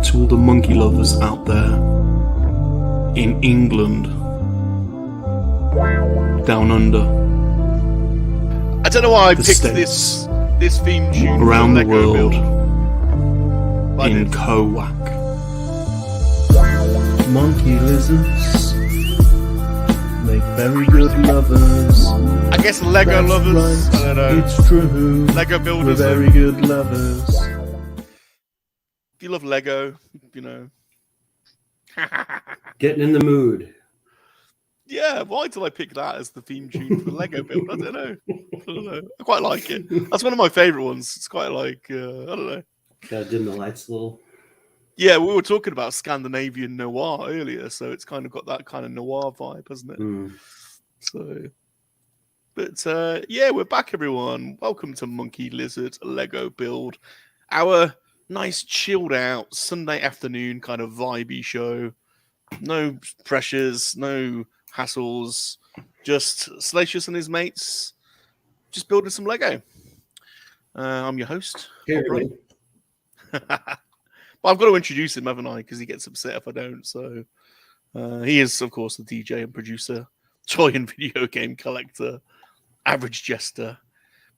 To all the monkey lovers out there in England, down under, I don't know why I picked States, this theme tune around the world, build. in Kowak. Monkey lizards make very good lovers. I guess Lego That's lovers. right, I don't know. It's true. Lego builders. We're very good lovers. If you love Lego, you know. Getting in the mood. Yeah, why did I pick that as the theme tune for the Lego build? I don't know. I quite like it. That's one of my favourite ones. It's quite like, I don't know. Gotta dim the lights a little. Yeah, we were talking about Scandinavian noir earlier, so it's kind of got that kind of noir vibe, hasn't it? So, but yeah, we're back, everyone. Welcome to Monkey Lizard Lego Build, our nice chilled out Sunday afternoon kind of vibey show. No pressures, no hassles, just Salacious and his mates just building some Lego. I'm your host. Hey, everybody. But I've got to introduce him, haven't I? Because he gets upset if I don't. So he is, of course, the DJ and producer, toy and video game collector, average jester.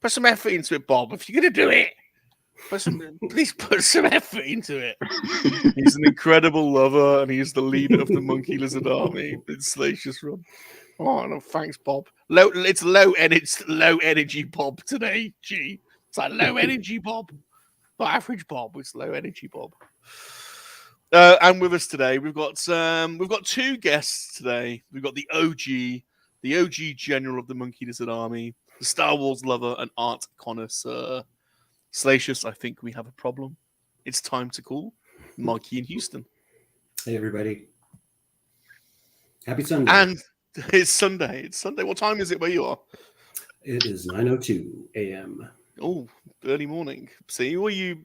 Put some effort into it, Bob. If you're going to do it, please put some effort into it. He's an incredible lover, and he's the leader of the Monkey Lizard Army. It's Salacious Run. Oh, no, thanks, Bob. It's low energy Bob today. Gee, it's like low energy Bob. Not average Bob, it's low energy Bob. And with us today, we've got two guests today. We've got the OG general of the Monkey Lizard Army, the Star Wars lover and art connoisseur, Salacious. I think we have a problem. It's time to call Mikey in Houston. Hey, everybody. Happy Sunday. And it's Sunday. It's Sunday. What time is it where you are? It is 9:02 a.m. Oh, early morning. See, well, you're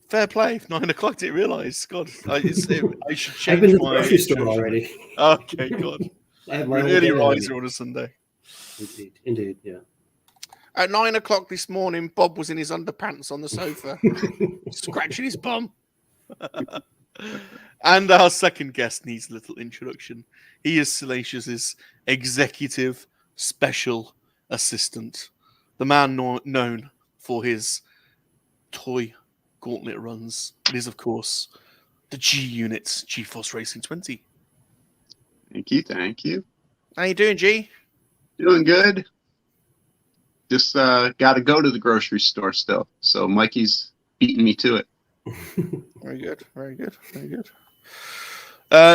fair play. 9 o'clock. Didn't realize. God, I should change. I've been to the my grocery store already. Okay, God. I have You're my an own early day riser on a Sunday. Indeed, yeah. At 9 o'clock this morning, Bob was in his underpants on the sofa, scratching his bum. And our second guest needs a little introduction. He is Salacious's executive special assistant, the man known for his toy gauntlet runs. It is, of course, the G Unit's G-Force Racing 20. Thank you. How you doing, G? Doing good. Just got to go to the grocery store still. So Mikey's beating me to it. Very good.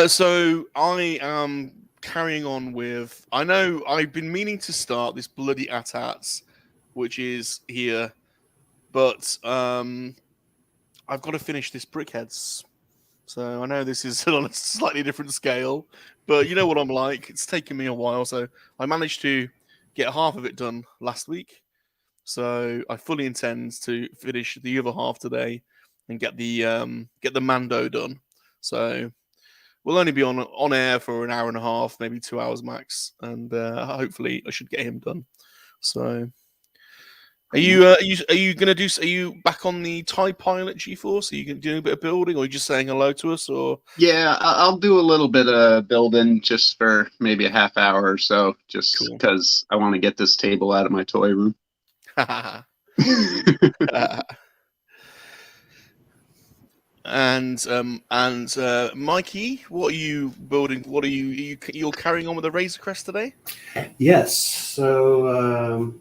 So I am carrying on with... I know I've been meaning to start this bloody AT-ATs, which is here, but I've got to finish this HEADZ. So I know this is on a slightly different scale, but you know what I'm like. It's taken me a while, so I managed to get half of it done last week. So I fully intend to finish the other half today and get the Mando done. So we'll only be on air for an hour and a half, maybe 2 hours max, and hopefully I should get him done. So, are you back on the TIE Pilot G-Force? Are you going to do a bit of building, or are you just saying hello to us? Or Yeah, I'll do a little bit of building just for maybe a half hour or so, just because I want to get this table out of my toy room. And Mikey, what are you building? What are you're carrying on with the Razor Crest today? Yes. So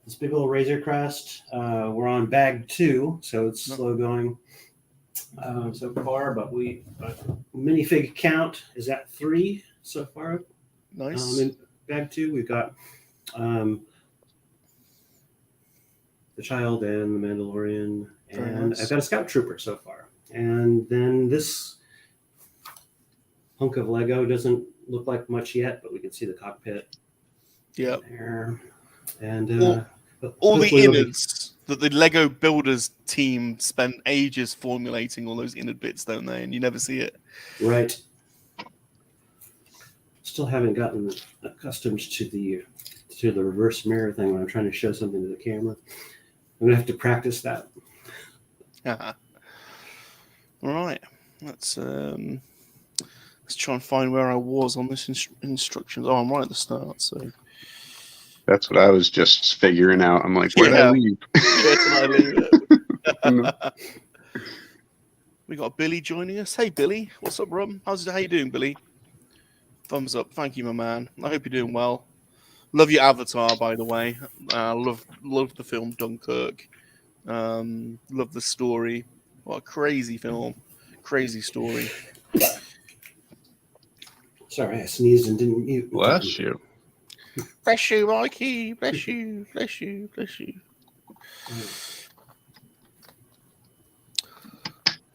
this big old Razor Crest. We're on bag 2, so it's slow going so far. But minifig count is at 3 so far. Nice. In bag 2, we've got the Child and the Mandalorian. And nice. I've got a Scout Trooper so far. And then this hunk of Lego doesn't look like much yet, but we can see the cockpit. Yeah. There. And all the innards that the Lego builders team spent ages formulating all those innard bits, don't they? And you never see it. Right. Still haven't gotten accustomed to the reverse mirror thing when I'm trying to show something to the camera. I'm gonna have to practice that. All right. Let's try and find where I was on this instructions. Oh, I'm right at the start. So that's what I was just figuring out. I'm like, where'd I leave? Where did I leave it? We got Billy joining us. Hey, Billy. What's up, bro? How you doing, Billy? Thumbs up. Thank you, my man. I hope you're doing well. Love your avatar, by the way. Love the film Dunkirk. Love the story. What a crazy film. Crazy story. Sorry, I sneezed and didn't mute. Bless you. Bless you, Mikey. Bless you. Bless you. Bless you.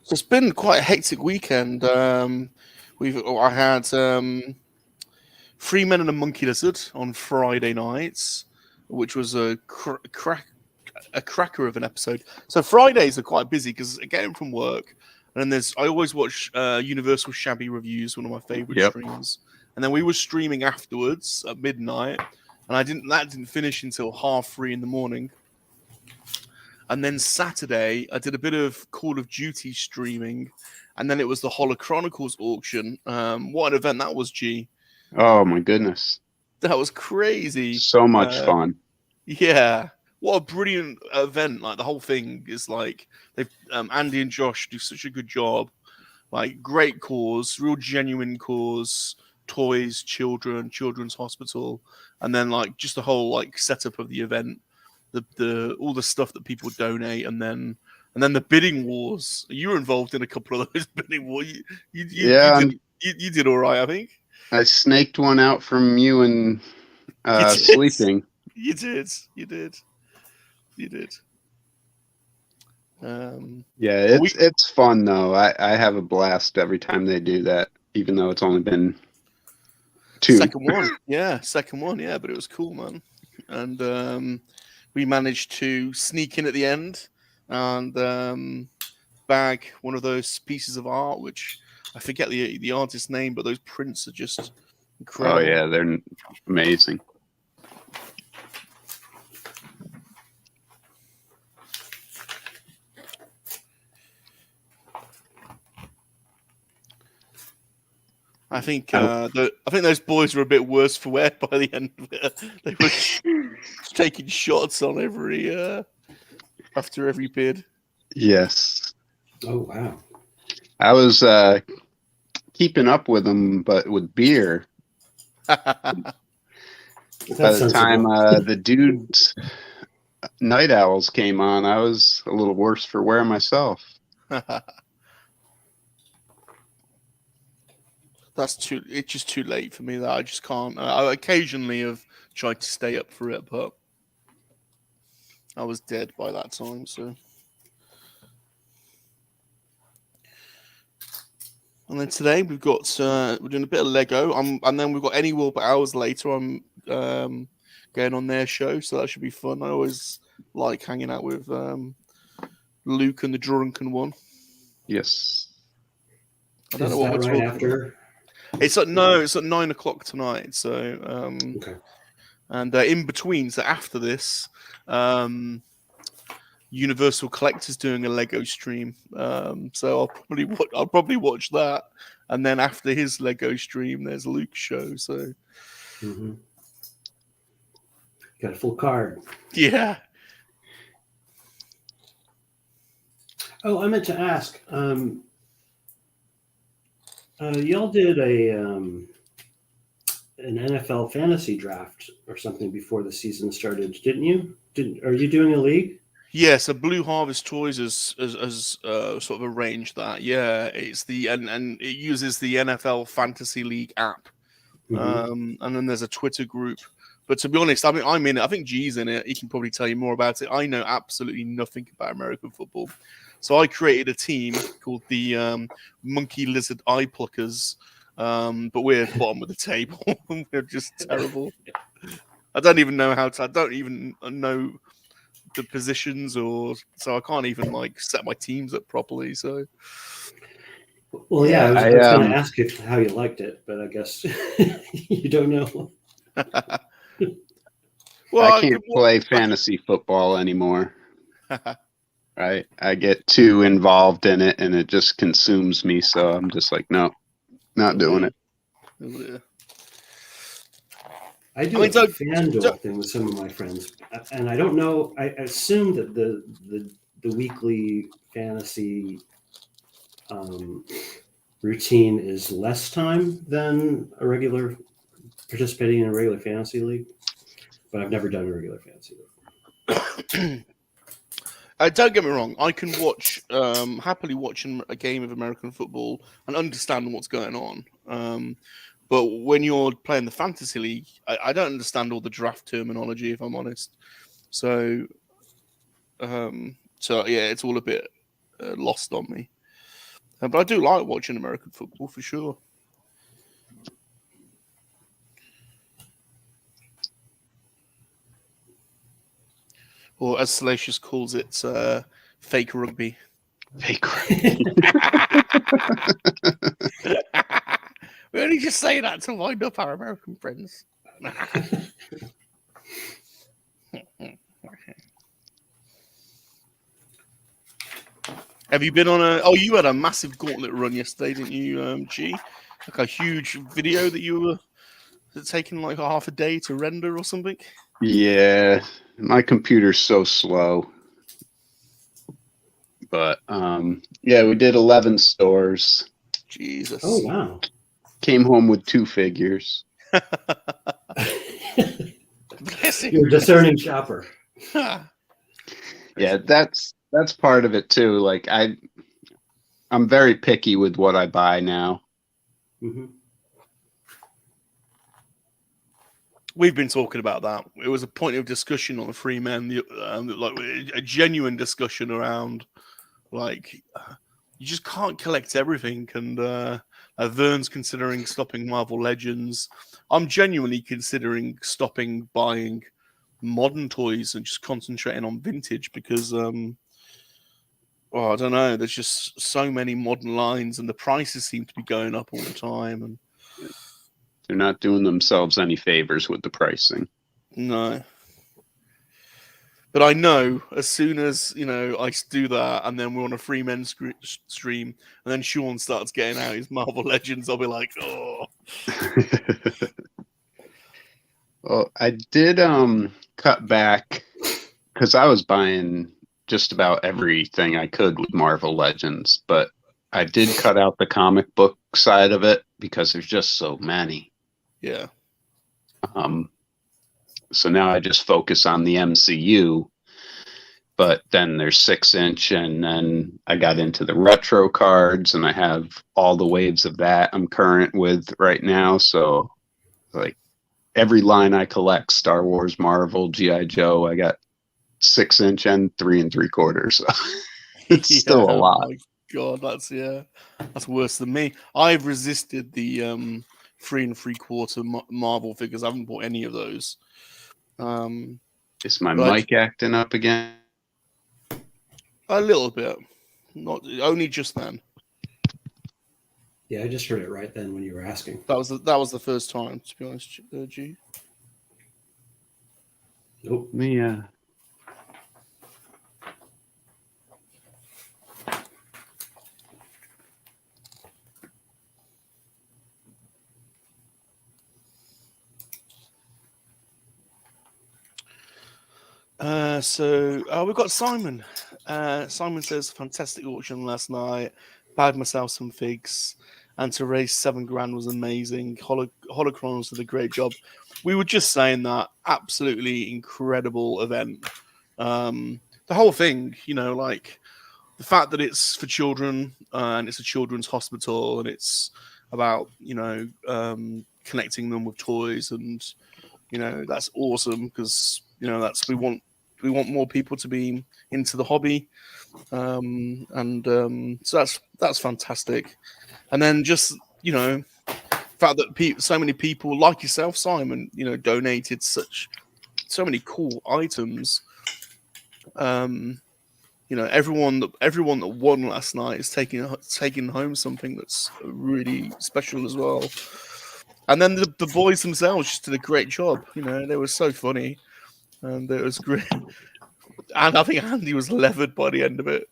So it's been quite a hectic weekend. I had 3 Men and a Monkey Lizard on Friday nights, which was a cracker of an episode. So Fridays are quite busy because I get in from work, and then I always watch Universal Shabby Reviews, one of my favorite streams. And then we were streaming afterwards at midnight, and that didn't finish until 3:30 in the morning. And then Saturday, I did a bit of Call of Duty streaming, and then it was the Hollow Chronicles auction. What an event that was, G. Oh, my goodness. That was crazy. So much fun. Yeah. What a brilliant event. Like, the whole thing is like, they've Andy and Josh do such a good job. Like, great cause, real genuine cause, toys, children's hospital, and then like just the whole like setup of the event. The all the stuff that people donate, and then the bidding wars. You were involved in a couple of those bidding wars. You did all right, I think. I snaked one out from you and sleeping. You did. It's fun though. I have a blast every time they do that, even though it's only been 2. Second one, yeah, but it was cool, man. And we managed to sneak in at the end and bag one of those pieces of art, which I forget the artist's name, but those prints are just incredible. Oh yeah, they're amazing. I think those boys were a bit worse for wear by the end of it. They were taking shots on after every bid. Yes. Oh wow. I was keeping up with them, but with beer. By the time the dudes Night Owls came on, I was a little worse for wear myself. It's just too late for me. That I just can't. I occasionally have tried to stay up for it, but I was dead by that time. So, and then today we've got we're doing a bit of Lego. And then we've got Any World But Hours later. I'm going on their show, so that should be fun. I always like hanging out with Luke and the Drunken One. Yes. I don't know what we're talking after. It's at 9:00 tonight. So okay. And in between, so after this, Universal Collector's doing a Lego stream. So I'll probably watch that, and then after his Lego stream, there's Luke's show. So got a full card. Yeah. Oh, I meant to ask. Y'all did an NFL fantasy draft or something before the season started, didn't you? Are you doing a league? Yeah, so Blue Harvest Toys has sort of arranged that. Yeah, it's and it uses the NFL Fantasy League app, and then there's a Twitter group. But to be honest, I mean, I'm in it. I think G's in it. He can probably tell you more about it. I know absolutely nothing about American football. So I created a team called the Monkey Lizard Eye Pluckers, but we're bottom of the table. We're just terrible. I don't even know I don't even know the positions, so I can't even like set my teams up properly. So, well, yeah, I was going to ask you how you liked it, but I guess you don't know. Well, I can't play fantasy football anymore. I get too involved in it, and it just consumes me. So I'm just like, no, not doing it. I do a FanDuel thing with some of my friends, and I don't know. I assume that the weekly fantasy routine is less time than a regular participating in a regular fantasy league, but I've never done a regular fantasy league. Don't get me wrong. I can watch happily watching a game of American football and understand what's going on. But when you're playing the fantasy league, I don't understand all the draft terminology, if I'm honest. So yeah, it's all a bit lost on me. But I do like watching American football for sure. Or as Salacious calls it, fake rugby. Fake rugby. We only just say that to wind up our American friends. Have you been on a... Oh, you had a massive gauntlet run yesterday, didn't you, G? Like a huge video that you were taking like half a day to render or something? Yeah, my computer's so slow. But yeah, we did 11 stores. Jesus. Oh, wow. Came home with 2 figures. You're a discerning shopper. Yeah, that's part of it too. Like I'm very picky with what I buy now. Mm-hmm. We've been talking about that. It was a point of discussion on the Free Men, like a genuine discussion around, like, you just can't collect everything. And Vern's considering stopping Marvel Legends. I'm genuinely considering stopping buying modern toys and just concentrating on vintage because, I don't know. There's just so many modern lines, and the prices seem to be going up all the time. And they're not doing themselves any favors with the pricing. No. But I know as soon as, I do that and then we're on a Free Men stream and then Sean starts getting out his Marvel Legends, I'll be like, oh. Well, I did cut back because I was buying just about everything I could with Marvel Legends, but I did cut out the comic book side of it because there's just so many. Yeah. So now I just focus on the MCU, but then there's 6-inch, and then I got into the retro cards, and I have all the waves of that I'm current with right now. So like every line I collect, Star Wars, Marvel, G.I. Joe, I got 6-inch and 3 3/4. So it's still a lot. Oh my God, that's worse than me. I've resisted the 3 3/4 Marvel figures. I haven't bought any of those. Is my mic acting up again? A little bit, not only just then. Yeah, I just heard it right then when you were asking. That was the first time, to be honest, G. Nope. Yeah. We've got Simon. Simon says, fantastic auction last night. Bagged myself some figs, and to raise $7,000 was amazing. Holocrons did a great job. We were just saying that absolutely incredible event. The whole thing, like the fact that it's for children and it's a children's hospital and it's about connecting them with toys, and that's awesome because we want more people to be into the hobby, so that's fantastic. And then just the fact that so many people like yourself, Simon, donated so many cool items. Everyone that won last night is taking home something that's really special as well. And then the boys themselves just did a great job. They were so funny. And it was great. And I think Andy was levered by the end of it.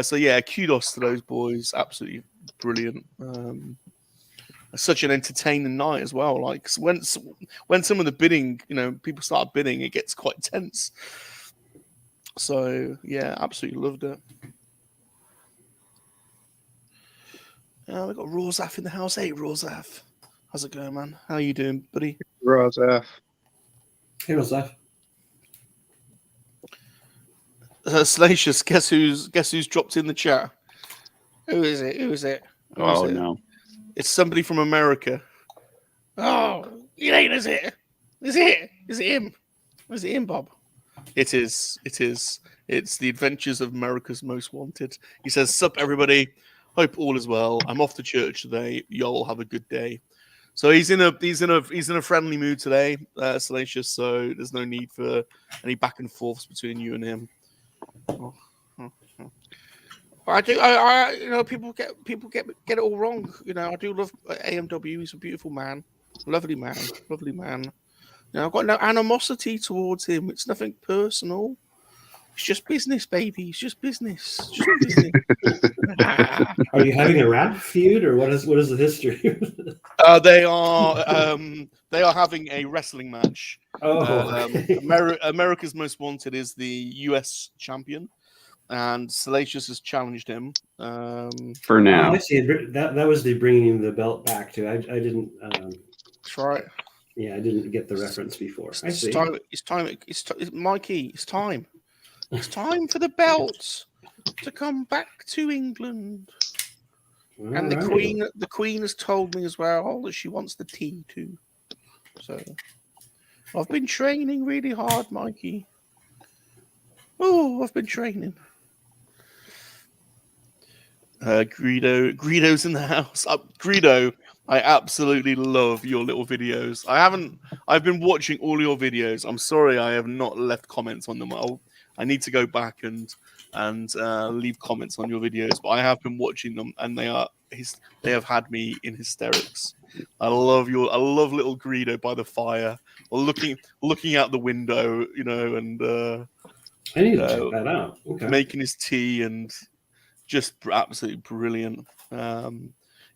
So yeah, kudos to those boys. Absolutely brilliant. Such an entertaining night as well. Like when some of the bidding, people start bidding, it gets quite tense. So yeah, absolutely loved it. We got Rawzaf in the house. Hey, Rawzaf, how's it going, man? How you doing, buddy? Rawzaf. Hey, what's that? Salacious, guess who's dropped in the chat? Who is it? Who is it? No. It's somebody from America. Oh, it ain't, is it? Is it? Is it him? Is it him, Bob? It is. It is. It's the Adventures of America's Most Wanted. He says, "Sup, everybody. Hope all is well. I'm off to church today. Y'all have a good day." So he's in a friendly mood today, Salacious. So there's no need for any back and forths between you and him. I do. People get it all wrong. I do love AMW. He's a beautiful man, lovely man. I've got no animosity towards him. It's nothing personal. It's just business, baby. It's just business. Are you having a rap feud, or what is the history? They are having a wrestling match. Oh, America's Most Wanted is the US champion, and Salacious has challenged him. For now. I see. That was the bringing the belt back to. I didn't. That's right. Yeah, I didn't get the reference before. I see. It's time. Mikey. It's time. It's time for the belt to come back to England. And the Queen has told me as well that she wants the tea too. So I've been training really hard, Mikey. Oh, I've been training. Greedo's in the house. Greedo, I absolutely love your little videos. I've been watching all your videos. I'm sorry I have not left comments on them. I need to go back and leave comments on your videos, but I have been watching them, and they have had me in hysterics. I love little Greedo by the fire, or looking out the window, and I need to check that out. Okay. Making his tea, and just absolutely brilliant.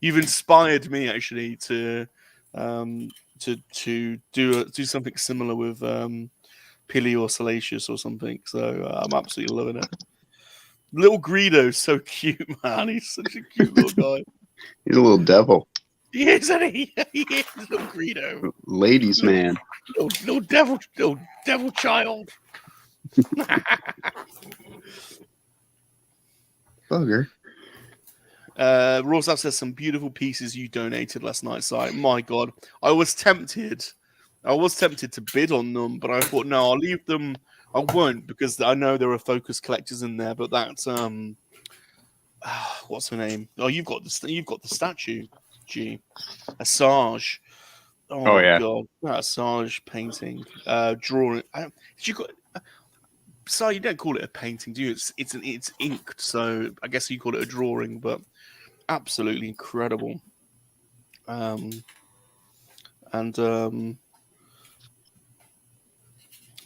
You've inspired me actually to do something similar with Pilly or Salacious or something. So I'm absolutely loving it. Little Greedo's so cute, man. He's such a cute little guy. He's a little devil. He is, isn't he? He is, little Greedo. Ladies' man. Little devil child. Bugger. Rawzaf says some beautiful pieces you donated last night. So my God, I was tempted to bid on them, but I thought no, I'll leave them. I won't, because I know there are focus collectors in there. But that's what's her name? Oh, you've got the statue. Gee, Assange. Oh yeah. God, that Assange painting, drawing. Sorry, you don't call it a painting, do you? It's inked, so I guess you call it a drawing, but absolutely incredible.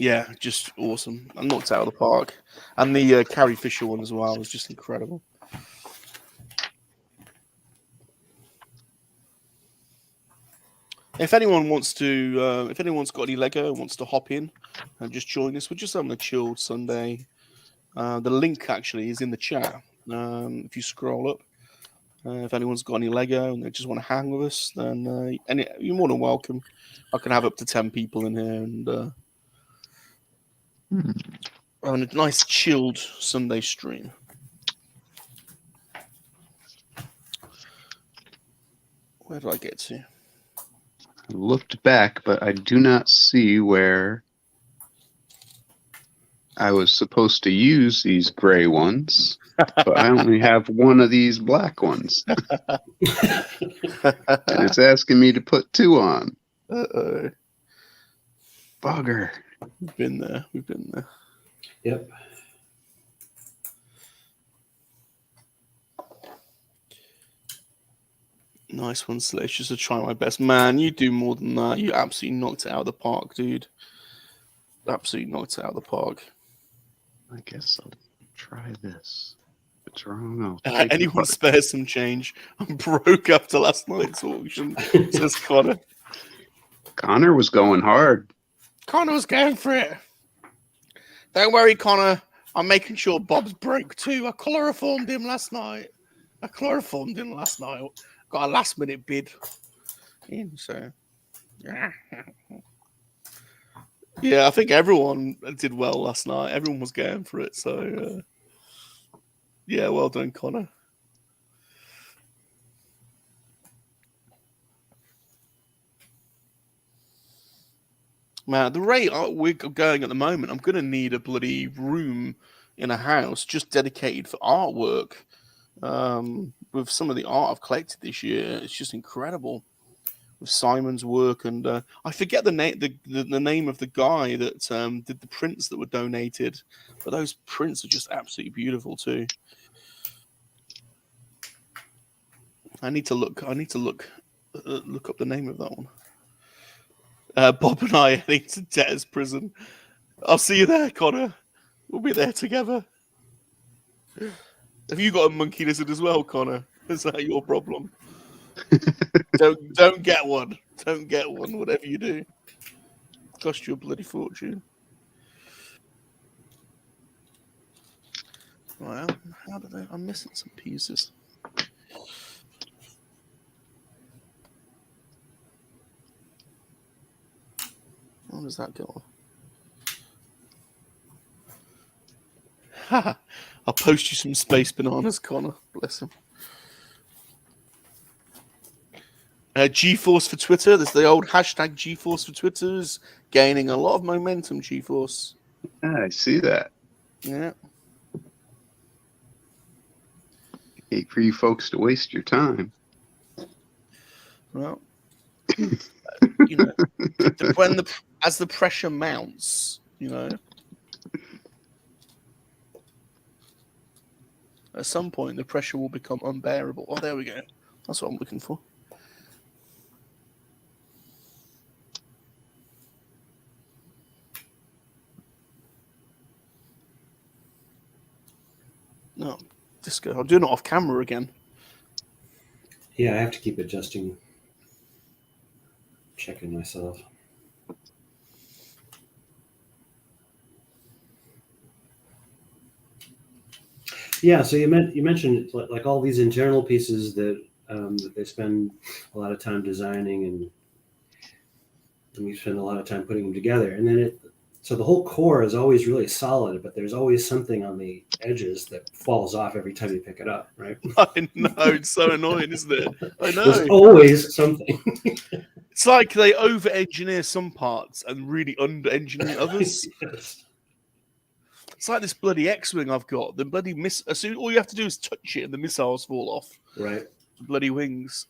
Yeah, just awesome. I knocked out of the park, and the Carrie Fisher one as well was just incredible. If anyone wants to, if anyone's got any Lego and wants to hop in and just join us, we're just having a chilled Sunday. The link actually is in the chat. If you scroll up, if anyone's got any Lego and they just want to hang with us, then you're more than welcome. I can have up to 10 people in here and on a nice chilled Sunday stream. Where did I get to? I looked back, but I do not see where I was supposed to use these gray ones, but I only have one of these black ones. And it's asking me to put 2 on. Uh-oh. Bugger. We've been there. Yep. Nice one, Salacious. To try my best. Man, you do more than that. You absolutely knocked it out of the park, dude. Absolutely knocked it out of the park. I guess I'll try this. If it's wrong, I'll take Anyone it. spare some change? I'm broke after last night's auction, says Connor. Connor was going hard. Connor was going for it. Don't worry, Connor. I'm making sure Bob's broke too. I chloroformed him last night. Got a last minute bid in, so yeah, I think everyone did well last night. Everyone was going for it, so yeah, well done, Connor. Man, the rate we're going at the moment, I'm going to need a bloody room in a house just dedicated for artwork. With some of the art I've collected this year, it's just incredible. With Simon's work, and I forget the name, the name of the guy that did the prints that were donated, but those prints are just absolutely beautiful too. I need to look up the name of that one. Bob and I heading to debtor's prison. I'll see you there, Connor. We'll be there together. Have you got a monkey lizard as well, Connor? Is that your problem? Don't get one. Don't get one. Whatever you do, cost you a bloody fortune. Well, how did I'm missing some pieces. How does that go on? I'll post you some space bananas, Connor. Bless him. GeForce for Twitter. There's the old hashtag GeForce for Twitter is gaining a lot of momentum. GeForce. I see that. Yeah. Hate for you folks to waste your time. Well, you know, as the pressure mounts, you know, at some point the pressure will become unbearable. Oh, there we go. That's what I'm looking for. No, Disco. I'm doing it off camera again. Yeah, I have to keep adjusting, checking myself. Yeah, so you mentioned like all these internal pieces that they spend a lot of time designing, and you spend a lot of time putting them together, and then so the whole core is always really solid, but there's always something on the edges that falls off every time you pick it up, right? I know, it's so annoying, isn't it? I know. There's always something. It's like they over-engineer some parts and really under-engineer others. Yes. It's like this bloody X-wing I've got. The bloody all you have to do is touch it and the missiles fall off. Right. The bloody wings.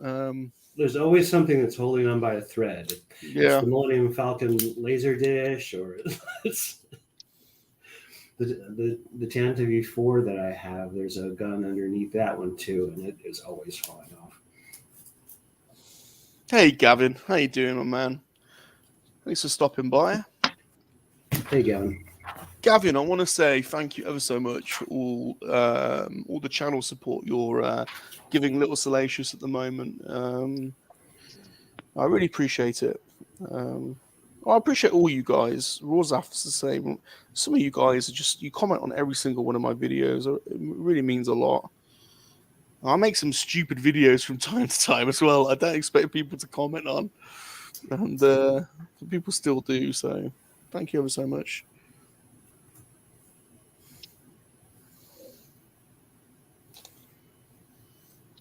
There's always something that's holding on by a thread. Yeah. It's the Millennium Falcon laser dish, or it's the Tantive V4 that I have. There's a gun underneath that one too, and it is always falling off. Hey, Gavin. How you doing, my man? Thanks for stopping by. Hey, Gavin. Gavin, I want to say thank you ever so much for all the channel support you're giving Little Salacious at the moment. I really appreciate it. I appreciate all you guys. Rozaf's the same. Some of you guys you comment on every single one of my videos. It really means a lot. I make some stupid videos from time to time as well. I don't expect people to comment on, and people still do. So thank you ever so much.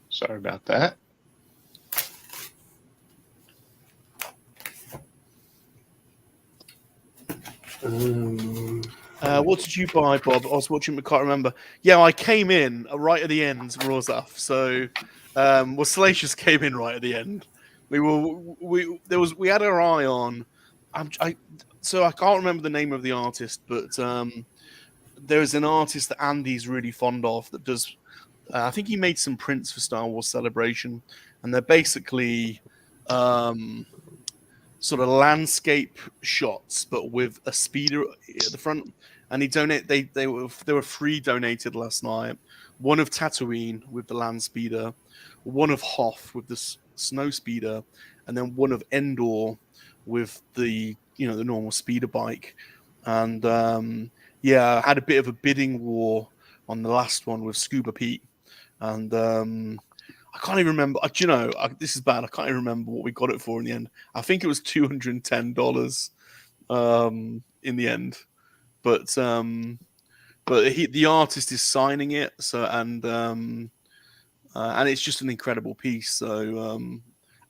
Sorry about that. What did you buy, Bob? I was watching, I can't remember. Yeah, I came in right at the end, Rozaf. So, Salacious came in right at the end. We had our eye on. So I can't remember the name of the artist, but there's an artist that Andy's really fond of that does. I think he made some prints for Star Wars Celebration, and they're basically sort of landscape shots, but with a speeder at the front. and they were free donated last night. One of Tatooine with the land speeder, one of Hoth with the snow speeder, and then one of Endor with the the normal speeder bike. And I had a bit of a bidding war on the last one with Scuba Pete, and I can't even remember. This is bad. I can't even remember what we got it for in the end. I think it was $210 in the end, but the artist is signing it, so and it's just an incredible piece. So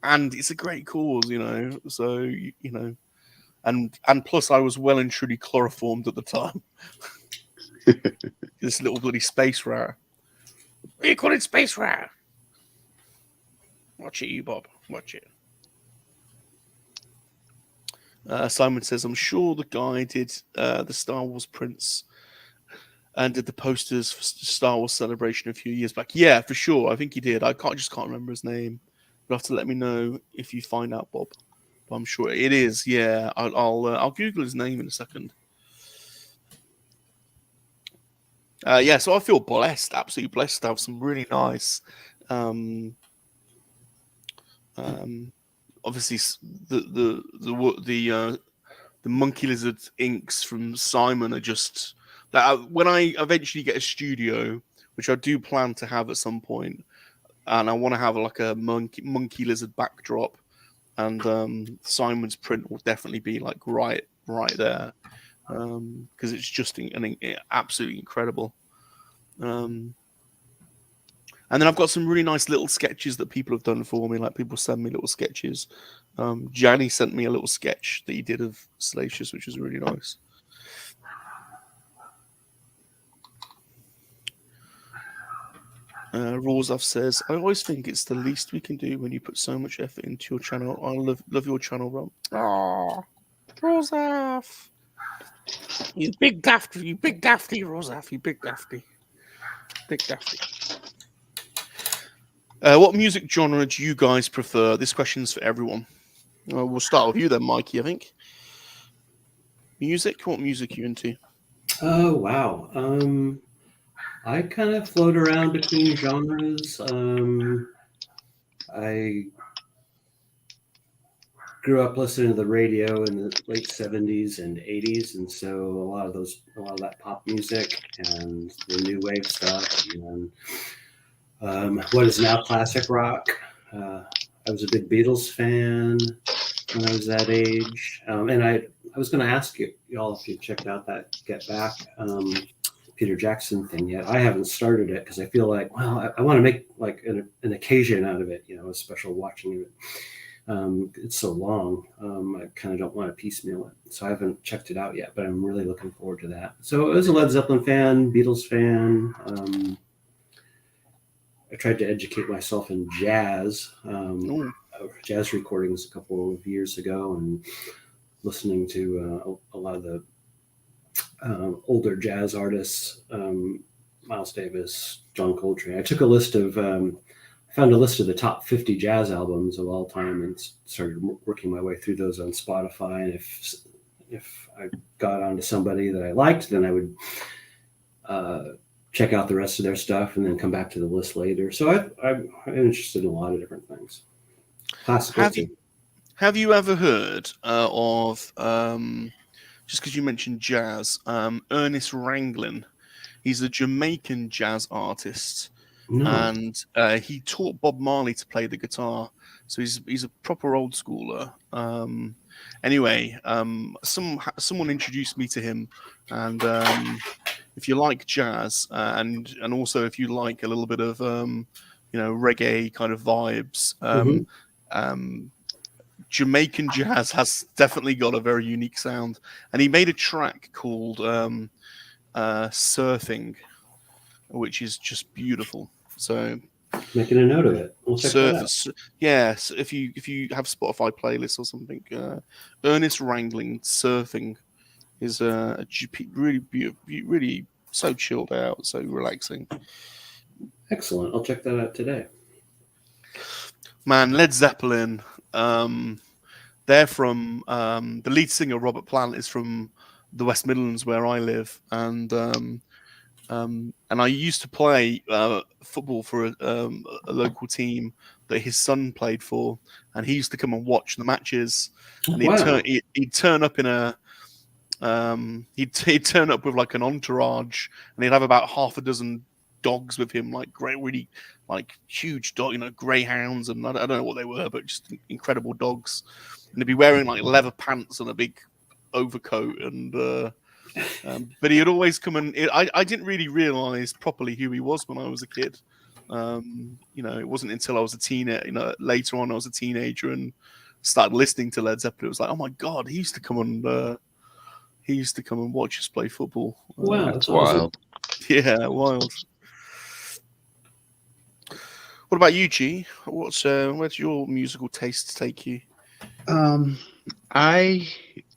and it's a great cause, So and plus I was well and truly chloroformed at the time. This little bloody space rat. What do you call it, space rat? Watch it, you Bob. Watch it. Simon says, I'm sure the guy did the Star Wars prints and did the posters for Star Wars Celebration a few years back. Yeah, for sure. I think he did. I just can't remember his name. You'll have to let me know if you find out, Bob. But I'm sure it is. Yeah, I'll Google his name in a second. So I feel blessed, absolutely blessed to have some really nice. Obviously, the monkey lizard inks from Simon are just that. When I eventually get a studio, which I do plan to have at some point, and I want to have like a monkey lizard backdrop, and Simon's print will definitely be like right there, because it's just absolutely incredible. And then I've got some really nice little sketches that people have done for me. Like people send me little sketches. Gianni sent me a little sketch that he did of Salacious, which was really nice. Rawsaf says, I always think it's the least we can do when you put so much effort into your channel. I love your channel, Rob. Oh, Rawsaf. You big dafty, Rawsaf, you big dafty. Big dafty. What music genre do you guys prefer? This question's for everyone. We'll start with you then, Mikey, I think. Music? What music are you into? Oh, wow. I kind of float around between genres. I grew up listening to the radio in the late 70s and 80s, and so a lot of that pop music and the new wave stuff, and what is now classic rock. I was a big Beatles fan when I was that age, and I was going to ask y'all if you checked out that Get Back Peter Jackson thing yet. I haven't started it because I feel like, well, I want to make like an occasion out of it, a special watching of it. It's so long. I kind of don't want to piecemeal it. So I haven't checked it out yet, but I'm really looking forward to that. So I was a Led Zeppelin fan, Beatles fan. I tried to educate myself in jazz, jazz recordings a couple of years ago, and listening to a lot of the older jazz artists, Miles Davis, John Coltrane. I took found a list of the top 50 jazz albums of all time and started working my way through those on Spotify. And if I got onto somebody that I liked, then I would check out the rest of their stuff and then come back to the list later. So I'm interested in a lot of different things. Classical. Have you ever heard of, just because you mentioned jazz, Ernest Ranglin? He's a Jamaican jazz artist. No. And he taught Bob Marley to play the guitar. So he's a proper old schooler. Anyway, someone introduced me to him. And if you like jazz, and also if you like a little bit of reggae kind of vibes, Jamaican jazz has definitely got a very unique sound. And he made a track called Surfing, which is just beautiful. So making a note of it. We'll check that out. Yeah, so if you have Spotify playlists or something, Ernest Wrangling Surfing is really beautiful, really so chilled out, so relaxing. Excellent. I'll check that out today. Man, Led Zeppelin. They're from the lead singer Robert Plant is from the West Midlands where I live, and I used to play football for a local team that his son played for, and he used to come and watch the matches, and he'd turn up in a he'd turn up with like an entourage, and he'd have about half a dozen dogs with him, like really like huge dog, greyhounds, and I don't know what they were, but just incredible dogs. And they'd be wearing like leather pants and a big overcoat, and but he'd always come and I didn't really realize properly who he was when I was a kid. It wasn't until I was a teenager, later on I was a teenager and started listening to Led Zeppelin. It was like, oh my god, he used to come and watch us play football. Wow, that's wild. Yeah, wild. What about you, G? Where's your musical tastes take you? I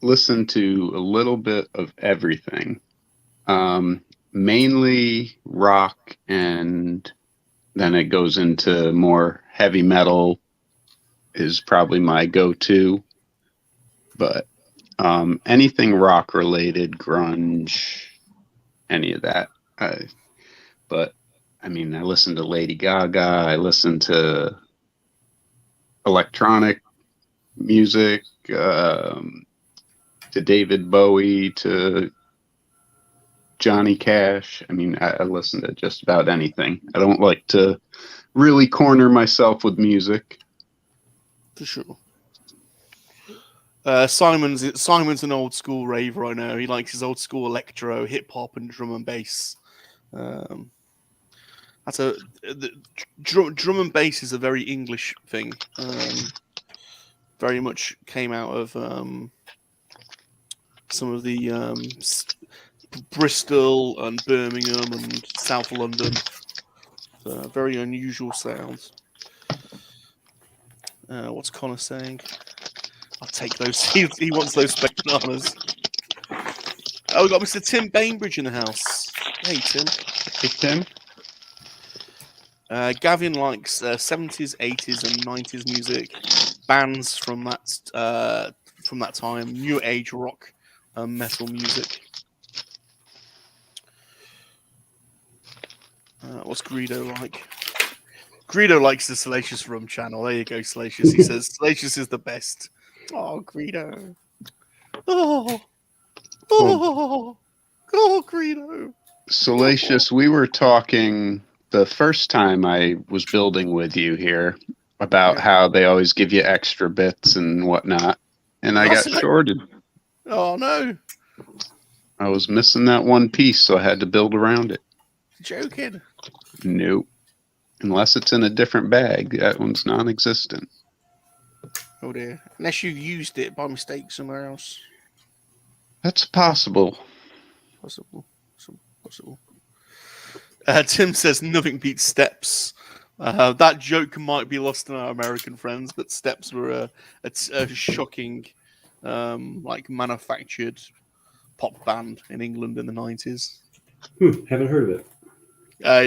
listen to a little bit of everything, mainly rock, and then it goes into more heavy metal is probably my go-to, but anything rock related, grunge, any of that. But I mean, I listen to Lady Gaga, I listen to electronic music, to David Bowie, to Johnny Cash. I mean, I listen to just about anything. I don't like to really corner myself with music. For sure. Simon's an old school raver, I know. He likes his old school electro, hip hop, and drum and bass. Drum and bass is a very English thing. Very much came out of some of the Bristol and Birmingham and South London. Very unusual sounds. What's Connor saying? I'll take those. He wants those fake bananas. Oh, we've got Mr. Tim Bainbridge in the house. Hey, Tim. Hey, Tim. Gavin likes 70s, 80s, and 90s music, bands from that time, new age rock, metal music. What's Greedo like? Greedo likes the Salacious Rum channel. There you go, Salacious. He says Salacious is the best. Oh, Greedo. Oh, Greedo. Salacious, we were talking the first time I was building with you here about how they always give you extra bits and whatnot, and I got shorted. Oh, no. I was missing that one piece, so I had to build around it. Joking. Nope. Unless it's in a different bag, that one's non-existent. Oh dear. Unless you used it by mistake somewhere else. That's possible. Possible. Tim says nothing beats steps. That joke might be lost on our American friends, but steps were a shocking, manufactured pop band in England in the 90s. Haven't heard of it.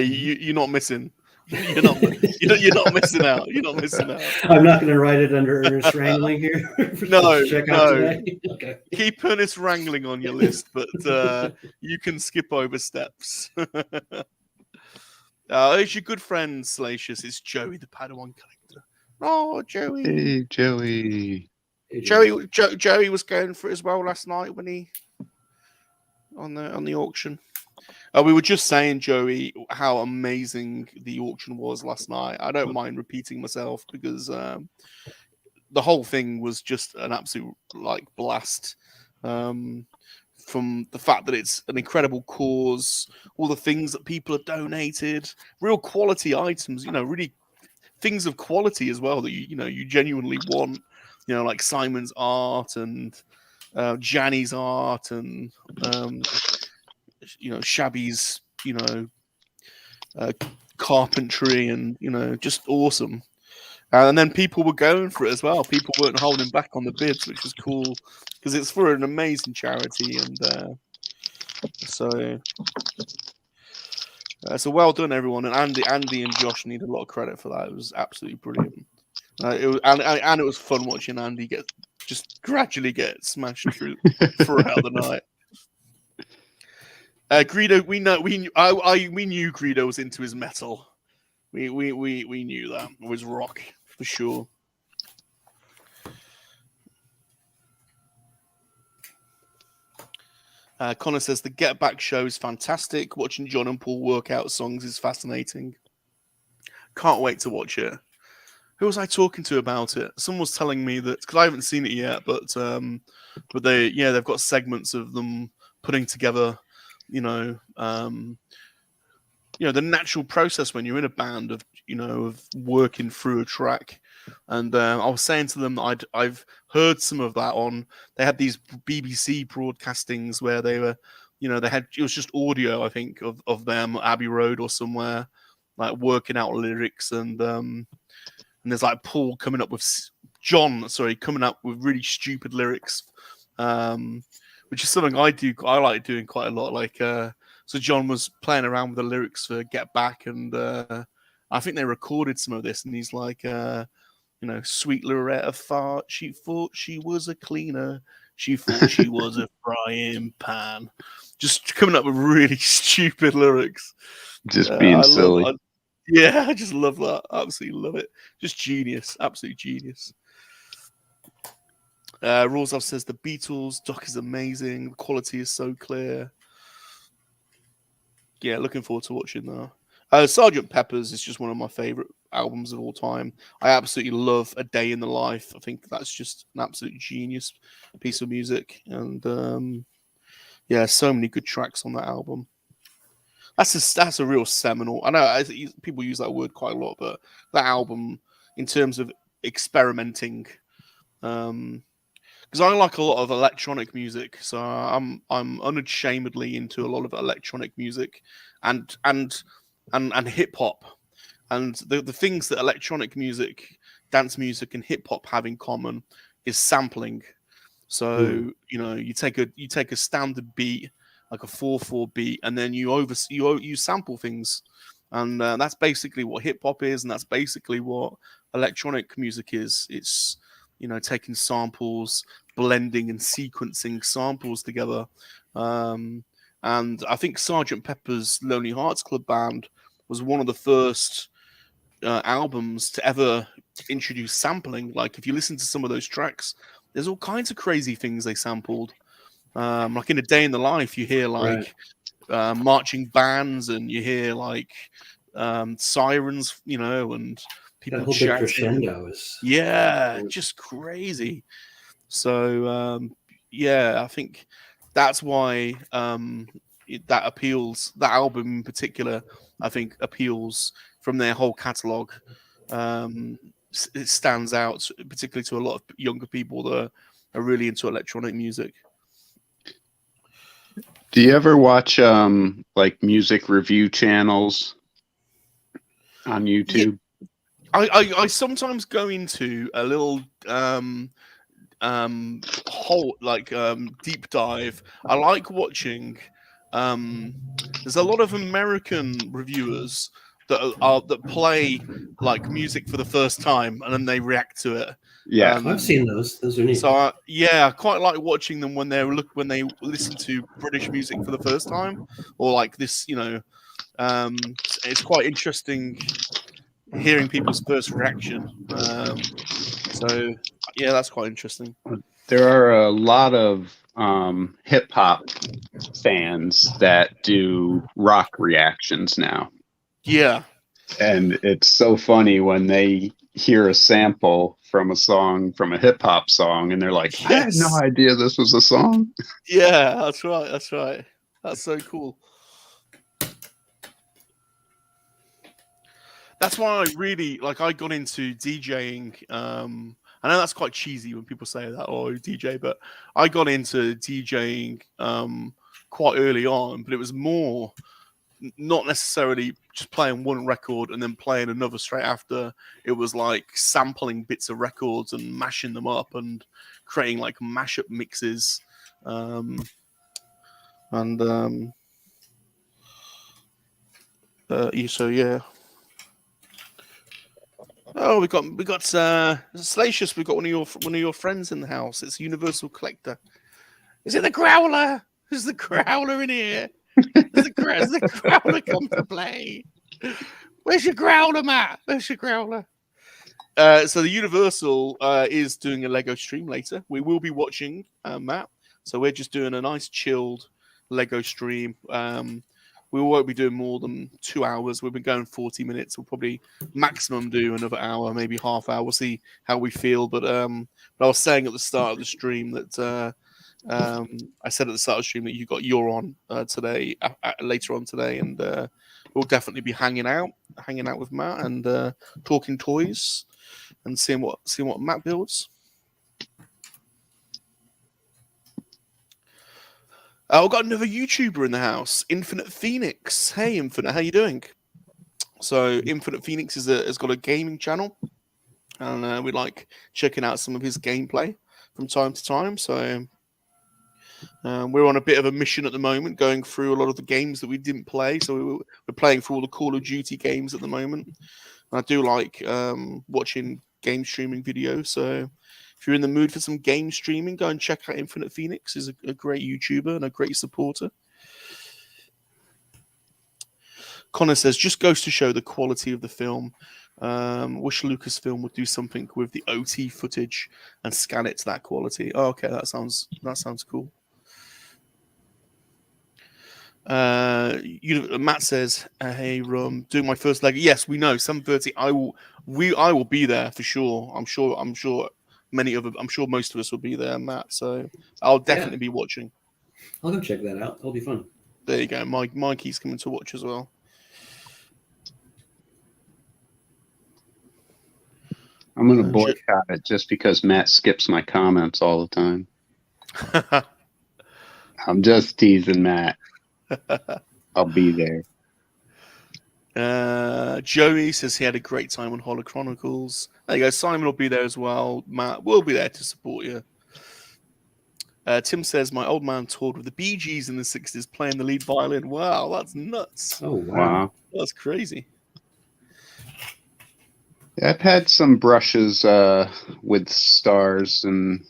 You're not missing. You're not missing out. You're not missing out. I'm not going to write it under Ernest Wrangling here. No. Okay. Keep Ernest Wrangling on your list, but you can skip over steps. It's your good friend Salacious. It's Joey, the Padawan collector. Oh, Joey. Hey, Joey. Joey was going for it as well last night when he on the auction. We were just saying, Joey, how amazing the auction was last night. I don't mind repeating myself because the whole thing was just an absolute blast. From the fact that it's an incredible cause, all the things that people have donated, real quality items, really things of quality as well that you genuinely want, like Simon's art and Janny's art and Shabby's carpentry and just awesome. And then people were going for it as well. People weren't holding back on the bids, which was cool because it's for an amazing charity. And so well done, everyone. And Andy and Josh need a lot of credit for that. It was absolutely brilliant. It was fun watching Andy just gradually get smashed throughout the night. Greedo, we knew Greedo was into his metal. We knew that. It was rock for sure. Connor says the Get Back show is fantastic. Watching John and Paul work out songs is fascinating. Can't wait to watch it. Who was I talking to about it? Someone was telling me that, because I haven't seen it yet, but they've got segments of them putting together, the natural process when you're in a band of working through a track. And I was saying to them that I've heard some of that on. They had these BBC broadcastings where they were, it was just audio, I think, of them at Abbey Road or somewhere, like working out lyrics, and there's like Paul coming up with really stupid lyrics, which is something I like doing quite a lot. Like, so John was playing around with the lyrics for Get Back, and I think they recorded some of this, and he's like, sweet Loretta fart, she thought she was a cleaner, she thought she was a frying pan. Just coming up with really stupid lyrics. Just being silly. I just love that. Absolutely love it. Just genius. Absolute genius. Rawsov says the Beatles doc is amazing. The quality is so clear. Yeah, looking forward to watching that. Sgt. Pepper's is just one of my favorite albums of all time. I absolutely love A Day in the Life. I think that's just an absolute genius piece of music. And so many good tracks on that album. That's a real seminal. I know people use that word quite a lot, but that album, in terms of experimenting, because I like a lot of electronic music, so I'm unashamedly into a lot of electronic music, and hip hop, and the things that electronic music, dance music, and hip hop have in common is sampling. So you take a standard beat, like a 4/4 beat, and then you sample things, and that's basically what hip hop is, and that's basically what electronic music is. It's taking samples, blending and sequencing samples together. And I think Sgt. Pepper's Lonely Hearts Club Band was one of the first albums to ever introduce sampling. Like, if you listen to some of those tracks, there's all kinds of crazy things they sampled. Like in A Day in the Life, you hear like marching bands, and you hear like sirens, and people shouting. Crescendo is just crazy. So I think that's why that appeals. That album in particular, I think, appeals from their whole catalog. It stands out, particularly to a lot of younger people that are really into electronic music. Do you ever watch like music review channels on YouTube? Yeah, I sometimes go into a little deep dive. I like watching. There's a lot of American reviewers that play like music for the first time, and then they react to it. Yeah, I've seen those. Those are neat. So I quite like watching them when they listen to British music for the first time, or like this. It's quite interesting hearing people's first reaction. That's quite interesting. There are a lot of hip hop fans that do rock reactions now. Yeah. And it's so funny when they hear a sample from a song, from a hip hop song, and they're like, I had no idea this was a song. Yeah, that's right. That's so cool. That's why I really I got into DJing. I know that's quite cheesy when people say that, DJ, but I got into DJing quite early on, but it was more not necessarily just playing one record and then playing another straight after. It was like sampling bits of records and mashing them up and creating like mashup mixes. Oh, we got Salacious. We got one of your friends in the house. It's Universal Collector. Is it the Growler? Is the Growler in here? There's the growler come to play. Where's your growler, Matt? Where's your growler? So the Universal is doing a Lego stream later. We will be watching, Matt. So we're just doing a nice chilled Lego stream. We won't be doing more than 2 hours. We've been going 40 minutes. We'll probably maximum do another hour, maybe half hour. We'll see how we feel. But I was saying at the start of the stream that I said at the start of the stream that you got your on today, later on today, and we'll definitely be hanging out with Matt and talking toys and seeing what Matt builds. I've got another YouTuber in the house, Infinite Phoenix. Hey, Infinite, how you doing? So, Infinite Phoenix has got a gaming channel, and we like checking out some of his gameplay from time to time. So, we're on a bit of a mission at the moment, going through a lot of the games that we didn't play. So, we're playing through all the Call of Duty games at the moment. And I do like watching game streaming videos. So, if you're in the mood for some game streaming, go and check out Infinite Phoenix. He's a great YouTuber and a great supporter. Connor says, just goes to show the quality of the film. Wish Lucasfilm would do something with the OT footage and scan it to that quality. Oh, okay, that sounds cool. Matt says, "Hey, Rum, doing my first Lego." Yes, we know 7:30. I will be there for sure. I'm sure most of us will be there, Matt. So I'll definitely be watching. I'll go check that out. It'll be fun. There you go. Mikey's coming to watch as well. I'm going to boycott it just because Matt skips my comments all the time. I'm just teasing Matt. I'll be there. Joey says he had a great time on Holo Chronicles. There you go. Simon will be there as well. Matt will be there to support you. Tim says, my old man toured with the Bee Gees in the 60s playing the lead violin. Wow, that's nuts. Oh, wow. That's crazy. I've had some brushes with stars in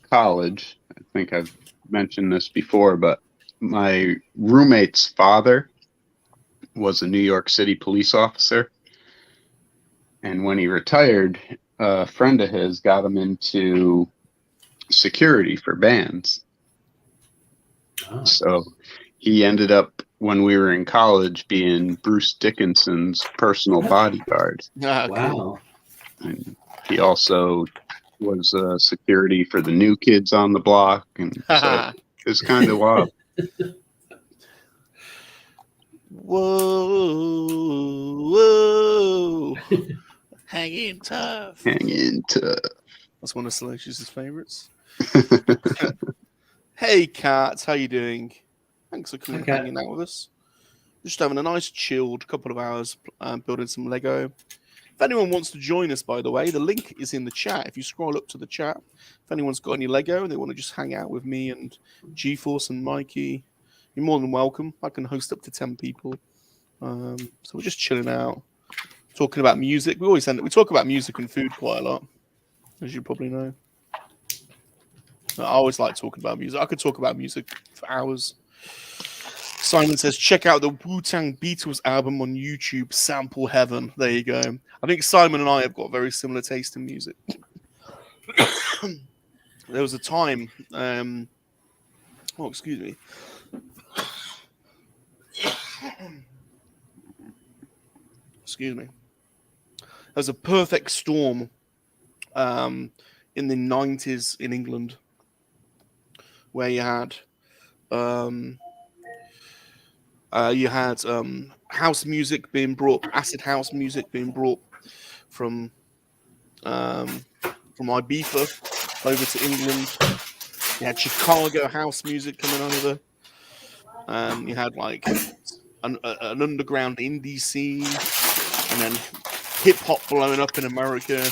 college. I think I've mentioned this before, but my roommate's father was a New York City police officer. And when he retired, a friend of his got him into security for bands. Oh. So he ended up, when we were in college, being Bruce Dickinson's personal bodyguard. Wow. And he also was security for the New Kids on the Block. And so it's kind of wild. Whoa. Hanging tough. Hanging tough. That's one of Salacious' favorites. Hey, Kat, how you doing? Thanks for coming and hanging out with us. Just having a nice chilled couple of hours building some Lego. If anyone wants to join us, by the way, the link is in the chat. If you scroll up to the chat, if anyone's got any Lego and they want to just hang out with me and GeForce and Mikey, you're more than welcome. I can host up to 10 people. So we're just chilling out, talking about music. We talk about music and food quite a lot, as you probably know. I always like talking about music. I could talk about music for hours. Simon says, check out the Wu-Tang Beatles album on YouTube, Sample Heaven. There you go. I think Simon and I have got very similar taste in music. There was a time, excuse me. Excuse me. There was a perfect storm in the 90s in England where you had house music being brought, acid house music being brought from Ibiza over to England. You had Chicago house music coming over. You had like an underground indie scene, and then hip hop blowing up in America.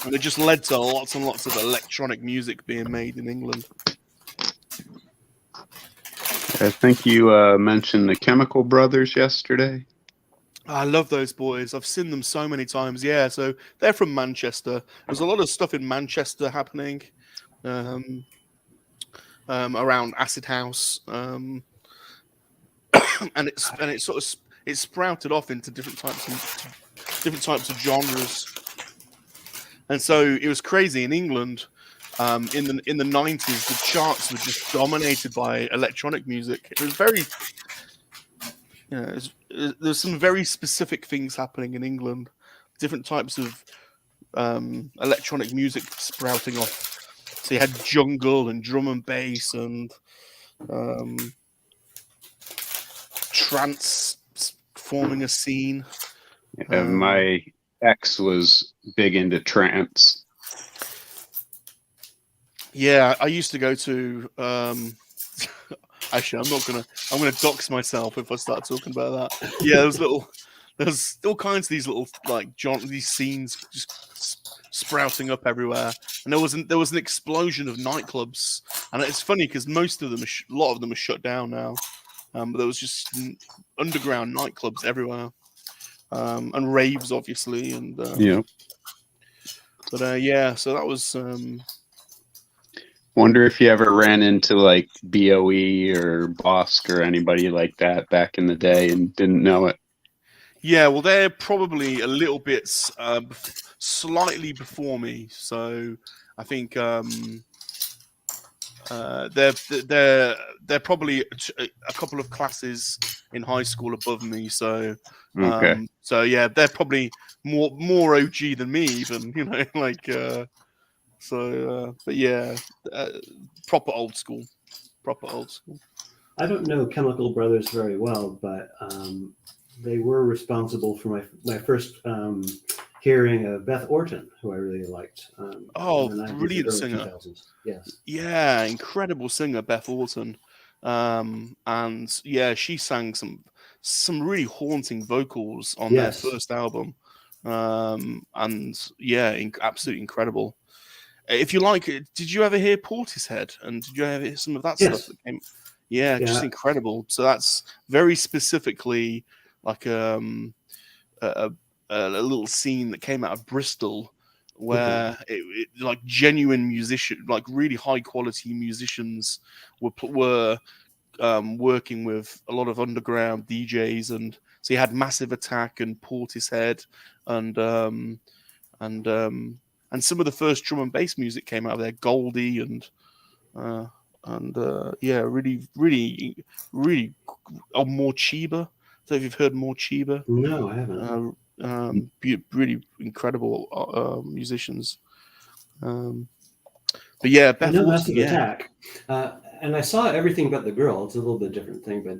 And it just led to lots and lots of electronic music being made in England. I think you mentioned the Chemical Brothers yesterday. I love those boys. I've seen them so many times. Yeah, so they're from Manchester. There's a lot of stuff in Manchester happening around acid house. and it sprouted off into different types of genres. And so it was crazy in England. In the 90s, the charts were just dominated by electronic music. It was very, there's some very specific things happening in England. Different types of electronic music sprouting off. So you had jungle and drum and bass and trance forming a scene. My ex was big into trance. Yeah, I used to go to. Actually, I'm gonna dox myself if I start talking about that. Yeah, there's all kinds of these little these scenes just sprouting up everywhere, and there was an explosion of nightclubs, and it's funny because most of them, a lot of them are shut down now, but there was just underground nightclubs everywhere, and raves obviously, and Yeah. But yeah, so that was. Wonder if you ever ran into like BOE or Bosk or anybody like that back in the day and didn't know it. Yeah, well, they're probably a little bit slightly before me, so I think they're probably a couple of classes in high school above me. So Okay. So yeah, they're probably more OG than me, even but yeah, proper old school. I don't know Chemical Brothers very well, but they were responsible for my first hearing of Beth Orton, who I really liked. Brilliant singer. 2000s. Yes. Yeah, incredible singer, Beth Orton. And yeah, she sang some really haunting vocals on their first album. And yeah, absolutely incredible. If you like, did you ever hear Portishead? And did you ever hear some of that stuff that came? Yeah, just incredible. So that's very specifically like a little scene that came out of Bristol, where it like genuine musician, like really high quality musicians were working with a lot of underground DJs, and so you had Massive Attack and Portishead and some of the first drum and bass music came out of there, Goldie and yeah, really Morcheeba. So if you've heard Morcheeba, no, I haven't. Really incredible musicians. But yeah, Beth I know Orton, Massive Attack, and I saw Everything But the Girl. It's a little bit different thing, but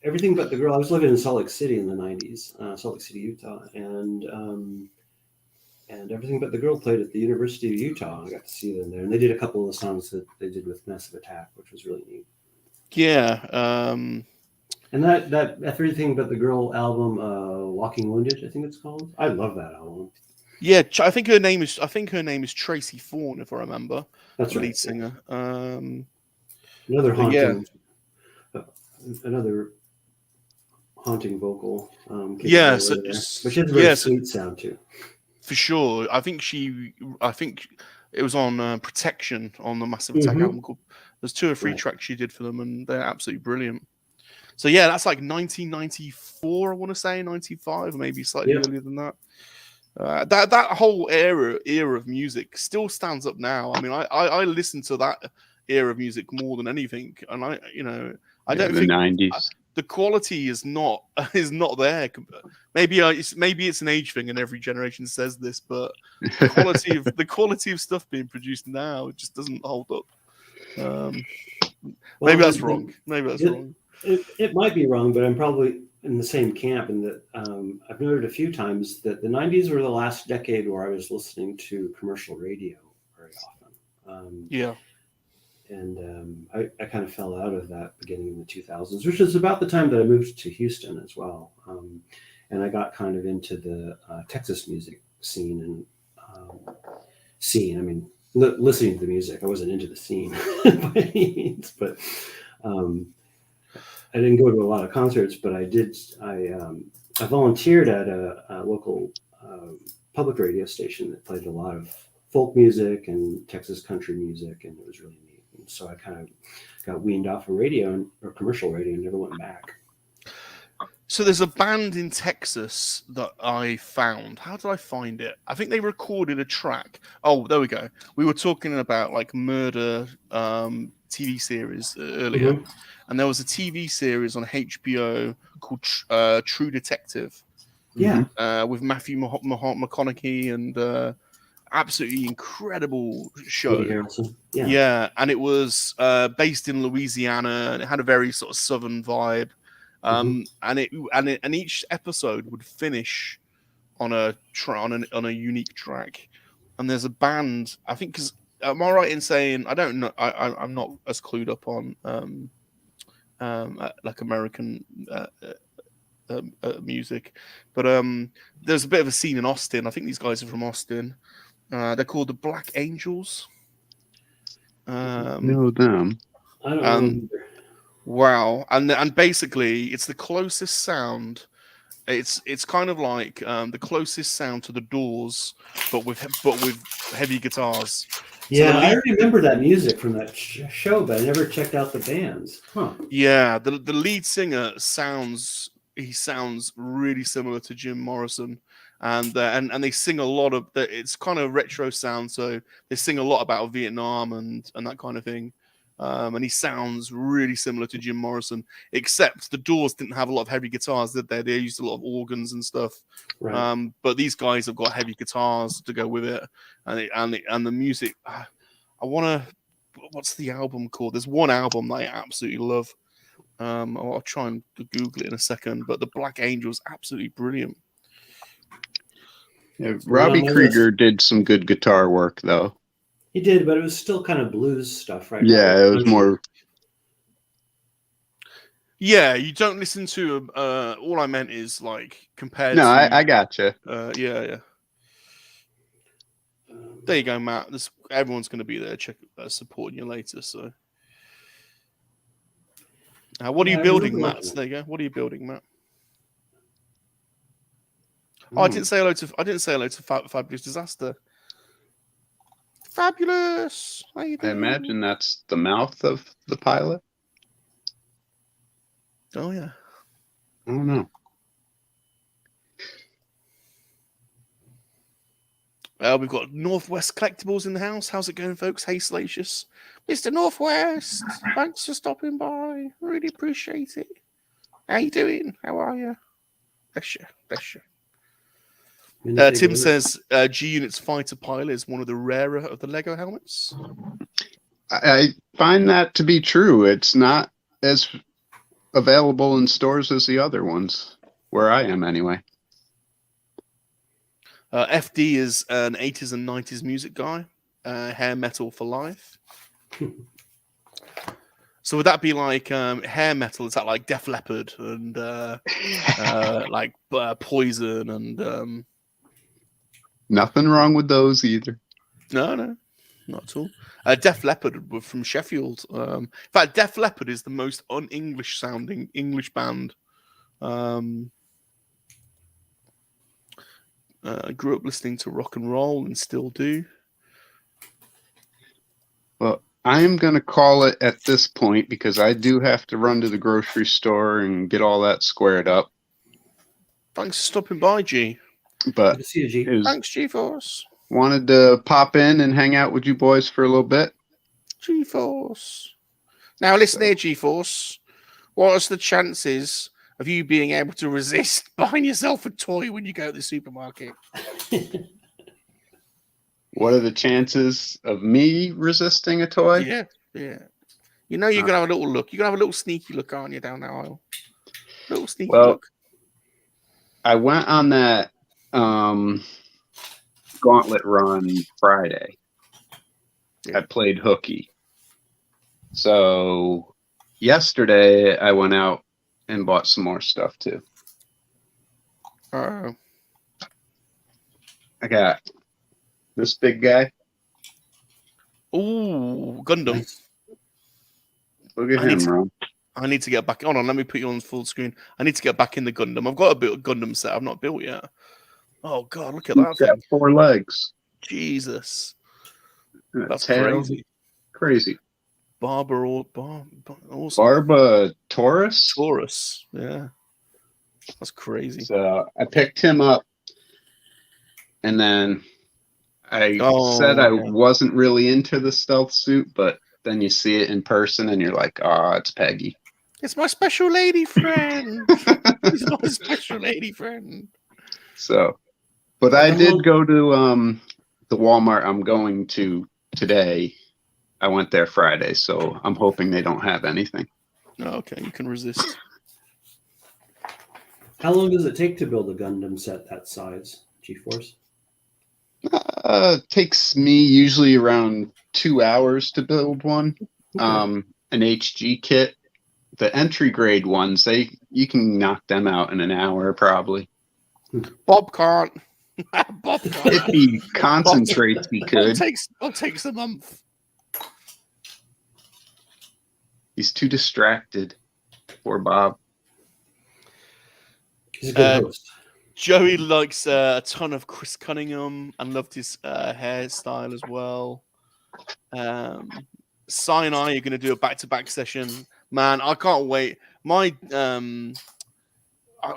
Everything But the Girl. I was living in Salt Lake City in the 90s, Salt Lake City, Utah, and Everything But the Girl played at the University of Utah. I got to see them there, and they did a couple of the songs that they did with Massive Attack, which was really neat. Yeah. And that Everything But the Girl album, Walking Wounded, I think it's called. I love that album. Yeah, I think her name is Tracy Thorn, if I remember. That's the right. lead singer. Another haunting. Yeah. Another haunting vocal. Which has a very sweet sound too. For sure. I think it was on Protection on the Massive Attack album. There's 2 or 3 tracks she did for them, and they're absolutely brilliant. So yeah, that's like 1994, I want to say, 95, or maybe slightly earlier than that. That whole era of music still stands up now. I mean, I listen to that era of music more than anything, and I don't think 90s. The quality is not there. Maybe it's an age thing, and every generation says this, but the quality of stuff being produced now just doesn't hold up. Maybe that's wrong. It might be wrong, but I'm probably in the same camp in that I've noted a few times that the 90s were the last decade where I was listening to commercial radio very often. And I kind of fell out of that beginning in the 2000s, which is about the time that I moved to Houston as well. And I got kind of into the Texas music scene I mean, listening to the music. I wasn't into the scene by any means, but I didn't go to a lot of concerts, but I did. I volunteered at a local public radio station that played a lot of folk music and Texas country music, and it was really neat. so I kind of got weaned off of radio or commercial radio and never went back. So there's a band in Texas that I found. How did I find it? I think they recorded a track. Oh, there we go. We were talking about like murder TV series earlier, and there was a TV series on HBO called True Detective. Yeah, with Matthew McConaughey and absolutely incredible show. Woody Harrelson. Yeah. Yeah, and it was based in Louisiana, and it had a very sort of southern vibe. And each episode would finish on a unique track. And there's a band, I think, because am I right in saying I don't know? I'm not as clued up on like American music, but there's a bit of a scene in Austin. I think these guys are from Austin. They're called the Black Angels. Know them. I don't remember. Wow, and basically it's the closest sound. It's kind of like the closest sound to the Doors, but with heavy guitars. Yeah, I remember that music from that show, but I never checked out the bands. Huh. Yeah, the lead singer sounds really similar to Jim Morrison, and they sing a lot of it's kind of retro sound, so they sing a lot about Vietnam and that kind of thing. And he sounds really similar to Jim Morrison, except the Doors didn't have a lot of heavy guitars, did they? They used a lot of organs and stuff. Right. But these guys have got heavy guitars to go with it, and the music. What's the album called? There's one album that I absolutely love. I'll try and Google it in a second, but the Black Angels, absolutely brilliant. Yeah, Robbie Krieger did some good guitar work, though. He did, but it was still kind of blues stuff, right? Yeah, it was more. Yeah, you don't listen to. All I meant is like compared. No, to, I gotcha. Yeah. There you go, Matt. Everyone's going to be there, supporting you later. So, what are you building, Matt? There you go. What are you building, Matt? Oh, I didn't say hello to Fabulous Disaster. Fabulous. How you doing? I imagine that's the mouth of the pilot. Oh yeah. I don't know. We've got Northwest Collectibles in the house. How's it going, folks? Hey, Salacious. Mr. Northwest, thanks for stopping by. Really appreciate it. How you doing? How are you? Bless you. Tim says G-Unit's fighter pilot is one of the rarer of the Lego helmets. I find that to be true. It's not as available in stores as the other ones, where I am anyway. FD is an 80s and 90s music guy. Hair metal for life. So would that be like hair metal? Is that like Def Leppard and like Poison and... Nothing wrong with those either. No, not at all. Def Leppard were from Sheffield. In fact, Def Leppard is the most un-English sounding English band. I grew up listening to rock and roll and still do. Well, I'm going to call it at this point because I do have to run to the grocery store and get all that squared up. Thanks for stopping by, G. But good to see you, G. Thanks, G-Force. Wanted to pop in and hang out with you boys for a little bit. G-Force. Now, listen here, G-Force. What are the chances of you being able to resist buying yourself a toy when you go to the supermarket? What are the chances of me resisting a toy? Yeah. You know you're going to have a little look. You're going to have a little sneaky look, aren't you, down the aisle? Little sneaky look. I went on that gauntlet run Friday. I played hooky. So yesterday I went out and bought some more stuff too. I got this big guy. Ooh, Gundam. Look at him, Ron. I need to get back. Hold on, let me put you on full screen. I need to get back in the Gundam. I've got a bit of Gundam set I've not built yet. Oh God, look at that. He's got 4 legs. Jesus. And That's tail. crazy. Crazy. awesome. Barba Taurus. Yeah, that's crazy. So I picked him up, and then I said I wasn't really into the stealth suit, but then you see it in person, and you're like, "Ah, it's Peggy." It's my special lady friend. He's my special lady friend. So, but I did go to the Walmart I'm going to today. I went there Friday, so I'm hoping they don't have anything. Okay, you can resist. How long does it take to build a Gundam set that size, G-Force? Takes me usually around 2 hours to build one. Okay. An HG kit, the entry grade ones, you can knock them out in an hour probably. Bob can't. Bob can't. If he concentrates, he could. It takes a month. He's too distracted. Poor Bob. He's a good host. Joey likes a ton of Chris Cunningham and loved his hairstyle as well. Si and I are going to do a back-to-back session. Man, I can't wait. I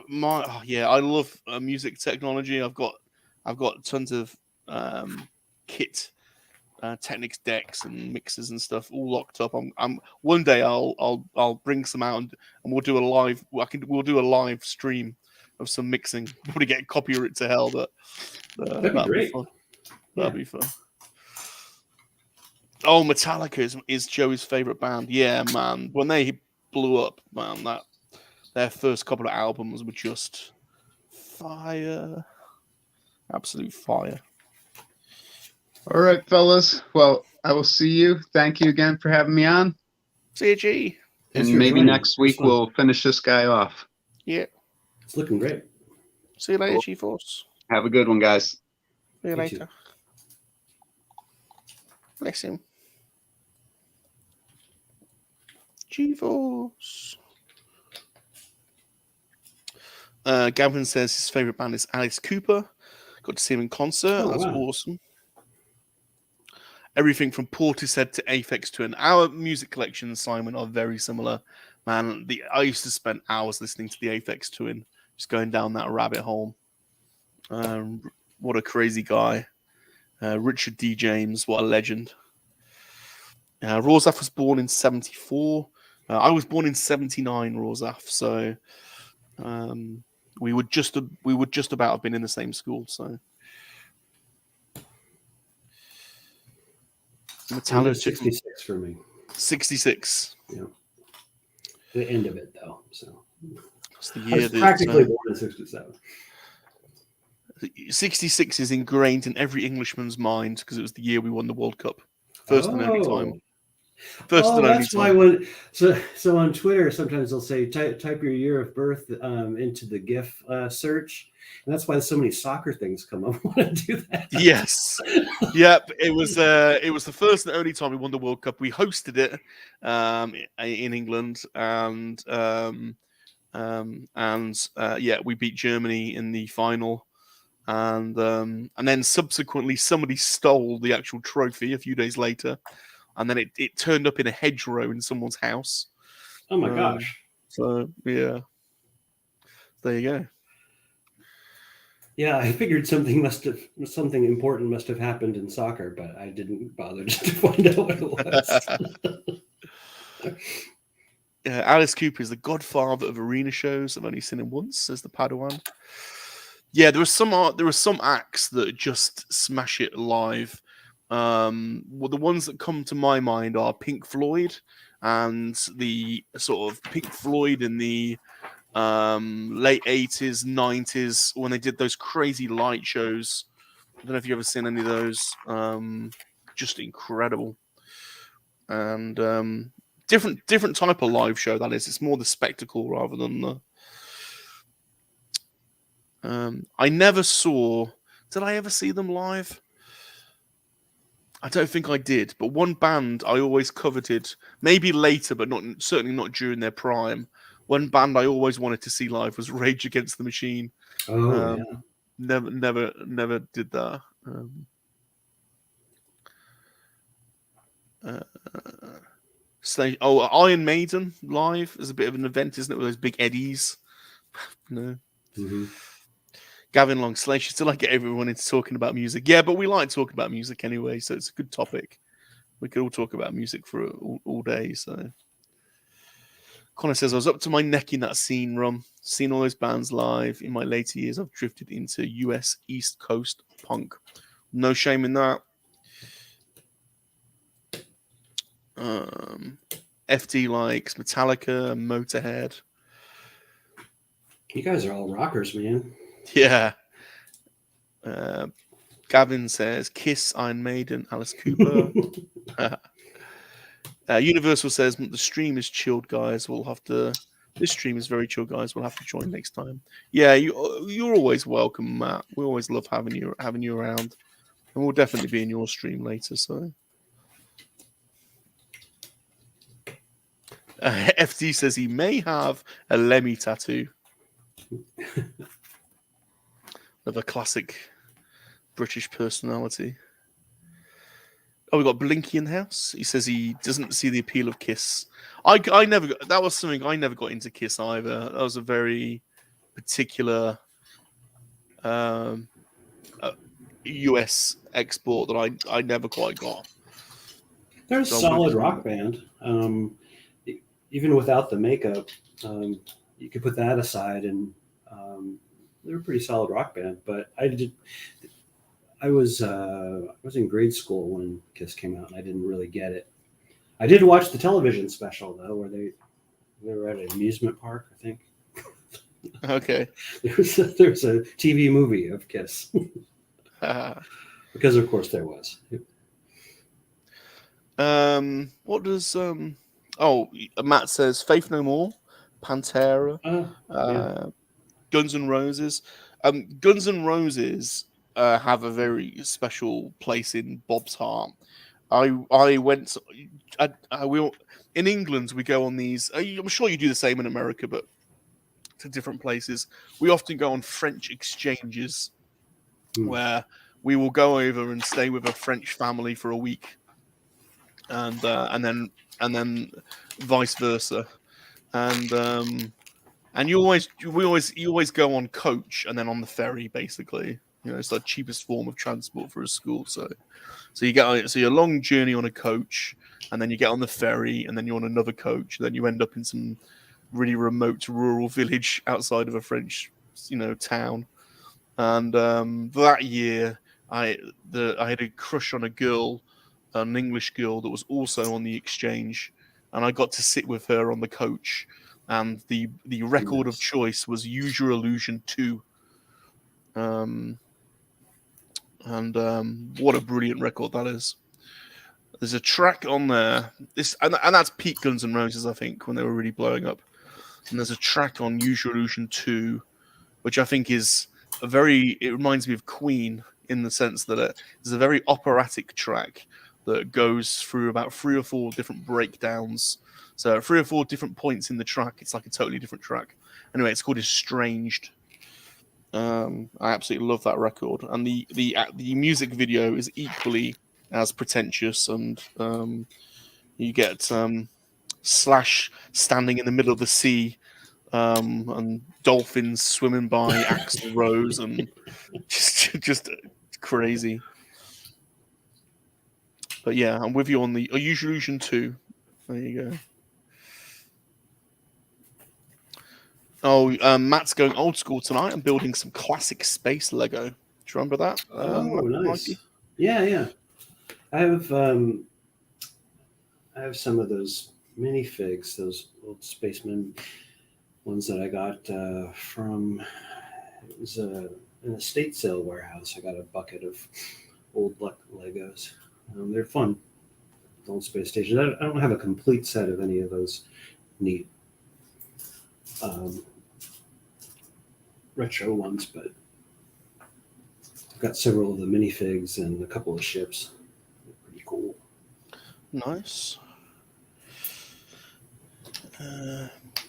love music technology. I've got tons of kit, Technics decks and mixers and stuff all locked up. I'm one day I'll bring some out and we'll do a live. We'll do a live stream of some mixing. Probably get copyright to hell, but that'd be great. Fun. That'd be fun. Oh, Metallica is Joey's favorite band. Yeah, man. When they blew up, man, their first couple of albums were just fire. Absolute fire. All right, fellas. Well, I will see you. Thank you again for having me on. See you, G. And maybe next week we'll finish this guy off. Yeah. It's looking great. See you later, Cool. G-Force. Have a good one, guys. See you later. too. Bless him. G-Force. Gavin says his favorite band is Alice Cooper. Got to see him in concert. Oh, That's wow. awesome. Everything from Portishead to Aphex Twin. Our music collections, Simon, are very similar. Man, I used to spend hours listening to the Aphex Twin, just going down that rabbit hole. What a crazy guy. Richard D. James, what a legend. Rorzaf was born in 74. I was born in 79, Rorzaf. So we would just about have been in the same school. So Metallica 66 for me. 66. Yeah. The end of it, though. So That's the I year was that practically born in 67. 66 is ingrained in every Englishman's mind because it was the year we won the World Cup. First and only time. That's why when so on Twitter sometimes they'll say type your year of birth into the GIF search, and that's why so many soccer things come up when I do that. Yes, yep. It was the first and only time we won the World Cup. We hosted it in England, and we beat Germany in the final, and then subsequently somebody stole the actual trophy a few days later. And then it turned up in a hedgerow in someone's house. Oh my gosh! So yeah, there you go. Yeah, I figured something important must have happened in soccer, but I didn't bother to find out what it was. Alice Cooper is the godfather of arena shows. I've only seen him once, says the Padawan. Yeah, there are some acts that just smash it live. The ones that come to my mind are Pink Floyd and the sort of Pink Floyd in the late 80s, 90s when they did those crazy light shows. I don't know if you've ever seen any of those. Just incredible. And different type of live show that is. It's more the spectacle rather than the I never saw. Did I ever see them live? I don't think I did, but one band I always coveted, maybe later, but certainly not during their prime. One band I always wanted to see live was Rage Against the Machine. Oh, yeah. Never did that. Iron Maiden live is a bit of an event, isn't it? With those big eddies. No. Mm-hmm. Gavin Long, Salacious, still like get everyone into talking about music. Yeah, but we like talking about music anyway, so it's a good topic. We could all talk about music for all day. So Connor says, I was up to my neck in that scene, Rum. Seen all those bands live. In my later years, I've drifted into US East Coast punk. No shame in that. FD likes Metallica, Motorhead. You guys are all rockers, man. Yeah. Gavin says Kiss, Iron Maiden, Alice Cooper. Universal says the stream is chilled, guys. This stream is very chill, guys. We'll have to join next time. Yeah, you're always welcome, Matt. We always love having you around, and we'll definitely be in your stream later. So, FD says he may have a Lemmy tattoo of a classic British personality. Oh, we got Blinky in the house. He says he doesn't see the appeal of Kiss. I never got, that was something I never got into Kiss either. That was a very particular US export that I never quite got. They're a solid rock band. Even without the makeup, you could put that aside, and they're a pretty solid rock band. But I was in grade school when Kiss came out, and I didn't really get it. I did watch the television special though, where they were at an amusement park, I think. Okay. There's a TV movie of Kiss. Because of course there was. What does Matt says Faith No More, Pantera, Yeah. Guns N' Roses. Guns N' Roses have a very special place in Bob's heart. I went. In England we go on these. I'm sure you do the same in America, but to different places. We often go on French exchanges, where we will go over and stay with a French family for a week, and then vice versa, and you always go on coach and then on the ferry, basically. You know, it's the cheapest form of transport for a school. So you're a long journey on a coach, and then you get on the ferry, and then you're on another coach, and then you end up in some really remote rural village outside of a French, town. And that year, I had a crush on a girl, an English girl that was also on the exchange, and I got to sit with her on the coach. And the record of choice was Use Your Illusion 2. What a brilliant record that is. There's a track on there. And that's peak Guns N' Roses, I think, when they were really blowing up. And there's a track on Use Your Illusion 2, which I think is it reminds me of Queen in the sense that it's a very operatic track that goes through about 3 or 4 different breakdowns. So 3 or 4 different points in the track, it's like a totally different track. Anyway, it's called Estranged. I absolutely love that record, and the music video is equally as pretentious. And you get Slash standing in the middle of the sea, and dolphins swimming by Axl Rose, and just crazy. But yeah, I'm with you on the Use Your Illusion 2. There you go. Oh, Matt's going old school tonight. I'm building some classic space Lego. Do you remember that? Nice. Mikey? Yeah. I have some of those minifigs, those old spacemen ones that I got from. It was an estate sale warehouse. I got a bucket of old Legos. They're fun. Old space stations. I don't have a complete set of any of those neat retro ones, but I've got several of the minifigs and a couple of ships. They're pretty cool. Nice.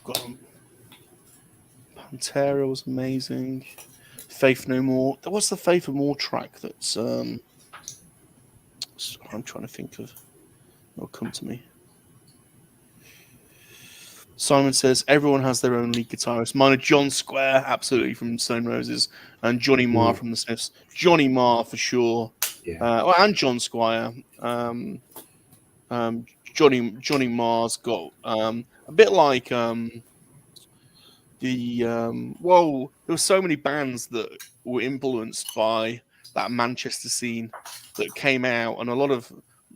Got Pantera was amazing. Faith No More. What's the Faith No More track that's I'm trying to think of. It'll come to me. Simon says everyone has their own lead guitarist. Mine are John Square, absolutely, from Stone Roses, and Johnny Marr from the Smiths. Johnny Marr for sure. Yeah. And John Squire. Johnny Marr's got a bit like well, there were so many bands that were influenced by that Manchester scene that came out, and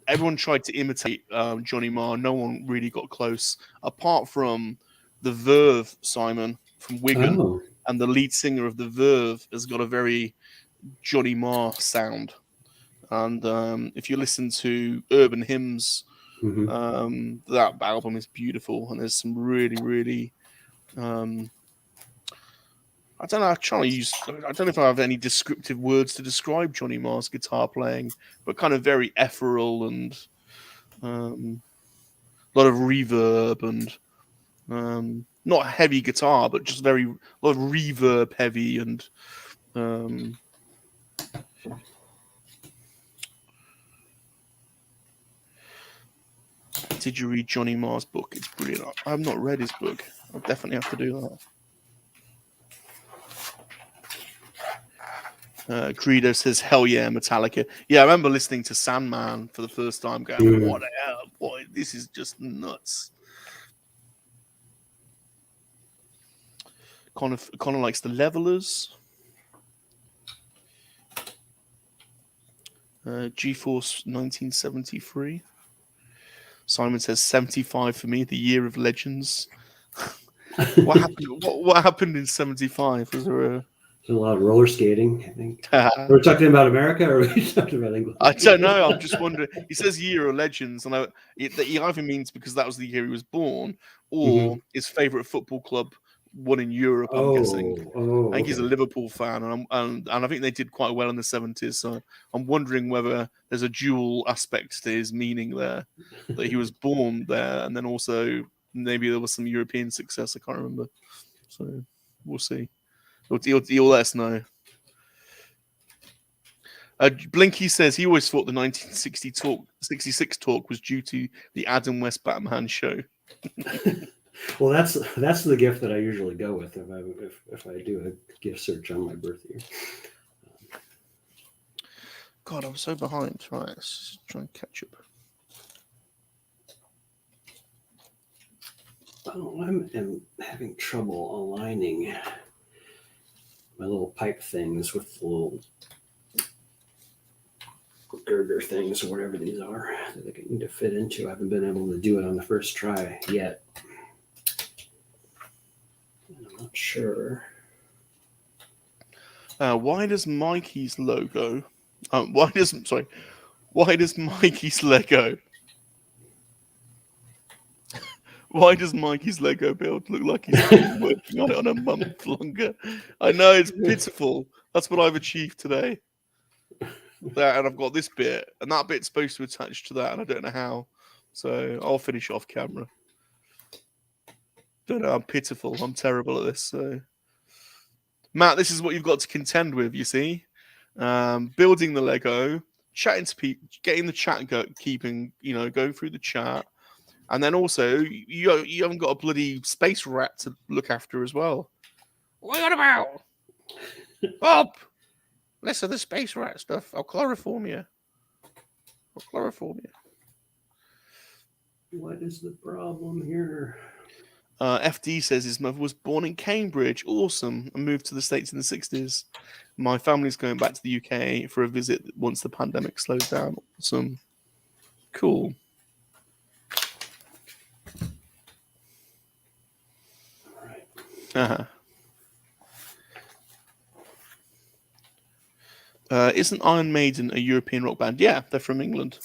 everyone tried to imitate Johnny Marr. No one really got close, apart from the Verve, Simon from Wigan, and the lead singer of the Verve has got a very Johnny Marr sound. And if you listen to Urban Hymns, that album is beautiful, and there's some really, really I don't know. I don't know if I have any descriptive words to describe Johnny Marr's guitar playing, but kind of very ethereal and a lot of reverb and not heavy guitar, but just a lot of reverb heavy and Did you read Johnny Marr's book? It's brilliant. I've not read his book. I'll definitely have to do that. Credo says, hell yeah, Metallica. Yeah, I remember listening to Sandman for the first time going, what the hell? Boy, this is just nuts. Connor likes the Levelers. GeForce 1973. Simon says 75 for me, the year of legends. What happened? What happened in 75? Was there a... There's a lot of roller skating, I think. We're talking about America, or are we talking about England? I don't know. I'm just wondering. He says year of legends, and he either means because that was the year he was born, or his favourite football club won in Europe. I'm guessing. I think he's a Liverpool fan, and I think they did quite well in the 70s. So I'm wondering whether there's a dual aspect to his meaning there, that he was born there, and then also maybe there was some European success. I can't remember. So we'll see. He'll let us know. Blinky says he always thought the 1966 talk was due to the Adam West Batman show. Well, that's the gift that I usually go with if I do a gift search on my birth year. God, I'm so behind. Right, let's try and catch up. Oh, I'm having trouble aligning my little pipe things with the little girder things or whatever these are that I need to fit into. I haven't been able to do it on the first try yet. I'm not sure. Why does Mikey's logo? Why does Mikey's Lego? Why does Mikey's Lego build look like he's been working on it on a month longer? I know, it's pitiful. That's what I've achieved today. That, and I've got this bit, and that bit's supposed to attach to that, and I don't know how. So I'll finish off camera. Don't know, I'm pitiful. I'm terrible at this. So, Matt, this is what you've got to contend with, you see. Building the Lego, chatting to people, getting the chat going through the chat. And then also, you haven't got a bloody space rat to look after as well. What are you on about? Bob! Less of the space rat stuff. I'll chloroform you. What is the problem here? FD says his mother was born in Cambridge. Awesome. And moved to the States in the 60s. My family's going back to the UK for a visit once the pandemic slows down. Awesome. Cool. Uh-huh. Isn't Iron Maiden a European rock band? Yeah, they're from England.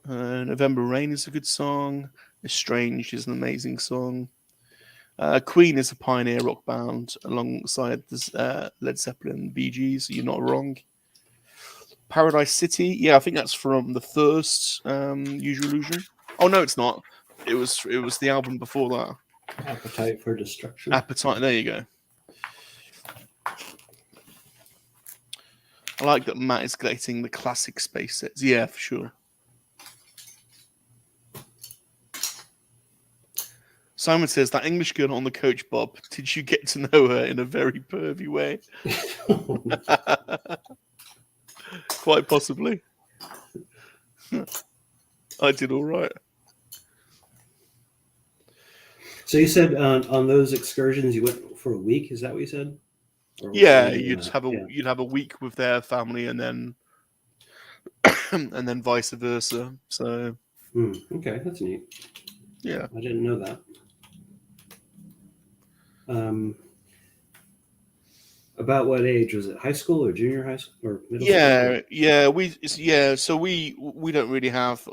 November Rain is a good song. Estranged is an amazing song. Queen is a pioneer rock band alongside Led Zeppelin and Bee Gees. So you're not wrong. Paradise City, yeah, I think that's from the first Use Your Illusion. Oh no, it's not. It was the album before that. Appetite for Destruction. Appetite. There you go. I like that Matt is collecting the classic space sets. Yeah, for sure. Simon says that English girl on the coach, Bob. Did you get to know her in a very pervy way? Quite possibly. I did all right. So you said on those excursions you went for a week? Is that what you said? Or Yeah, was it you'd have a week with their family, and then and then vice versa. So okay, that's neat. yeah, I didn't know that. About what age was it? High school or junior high school or middle school? So we don't really have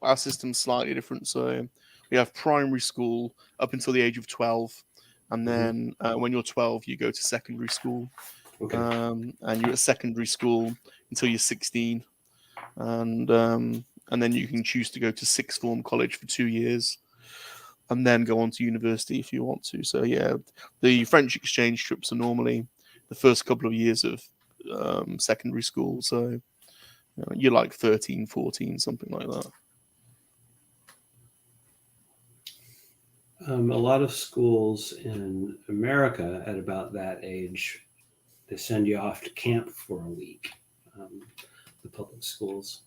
our system's slightly different. So we have primary school up until the age of 12, and then when you're 12, you go to secondary school. Okay. And you're at secondary school until you're 16, and then you can choose to go to sixth form college for 2 years, and then go on to university if you want to. So yeah, the French exchange trips are normally the first couple of years of secondary school. So you're like 13, 14, something like that. A lot of schools in America at about that age, they send you off to camp for a week, the public schools,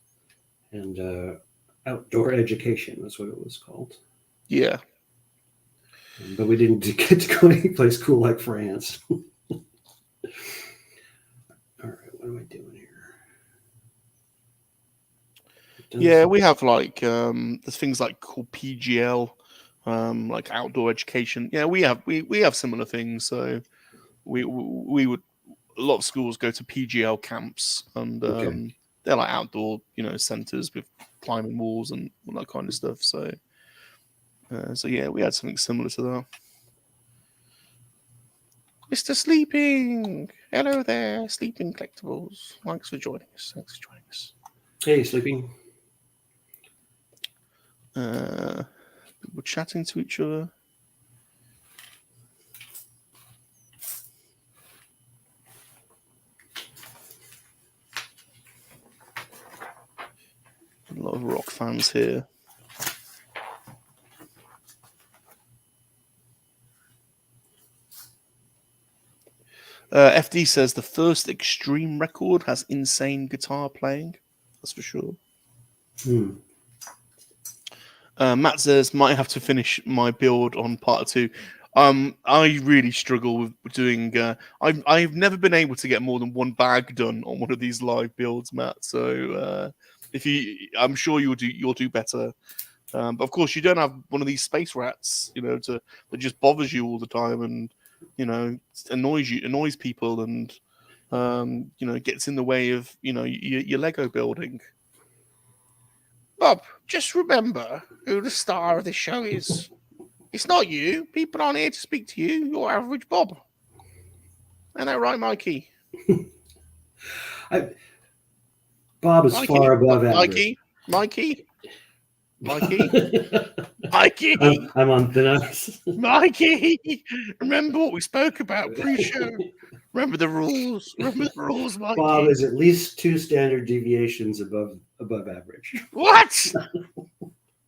and outdoor education was what it was called. Yeah. But we didn't get to go anyplace cool like France. All right, what am I doing here? Yeah, we have like there's things like called PGL, like outdoor education. Yeah, we have similar things. So we would, a lot of schools go to PGL camps, and they're like outdoor, centers with climbing walls and all that kind of stuff. So yeah, we had something similar to that. Mr. Sleeping, hello there, Sleeping Collectibles. Thanks for joining us. Hey, Sleeping. People chatting to each other. A lot of rock fans here. FD says the first Extreme record has insane guitar playing. That's for sure. Matt says might have to finish my build on part 2. I really struggle with doing. I've never been able to get more than one bag done on one of these live builds, Matt. So I'm sure you'll do better. But of course, you don't have one of these space rats, that just bothers you all the time and annoys people and gets in the way of your Lego building. Bob, just remember who the star of this show is. It's not you. People aren't here to speak to you. You're average Bob. Isn't that right, Mikey? Bob is far above average. Mikey. I'm on thin ice. Mikey, remember what we spoke about pre-show? Remember the rules, Mikey. Bob is at least 2 standard deviations above average. What? I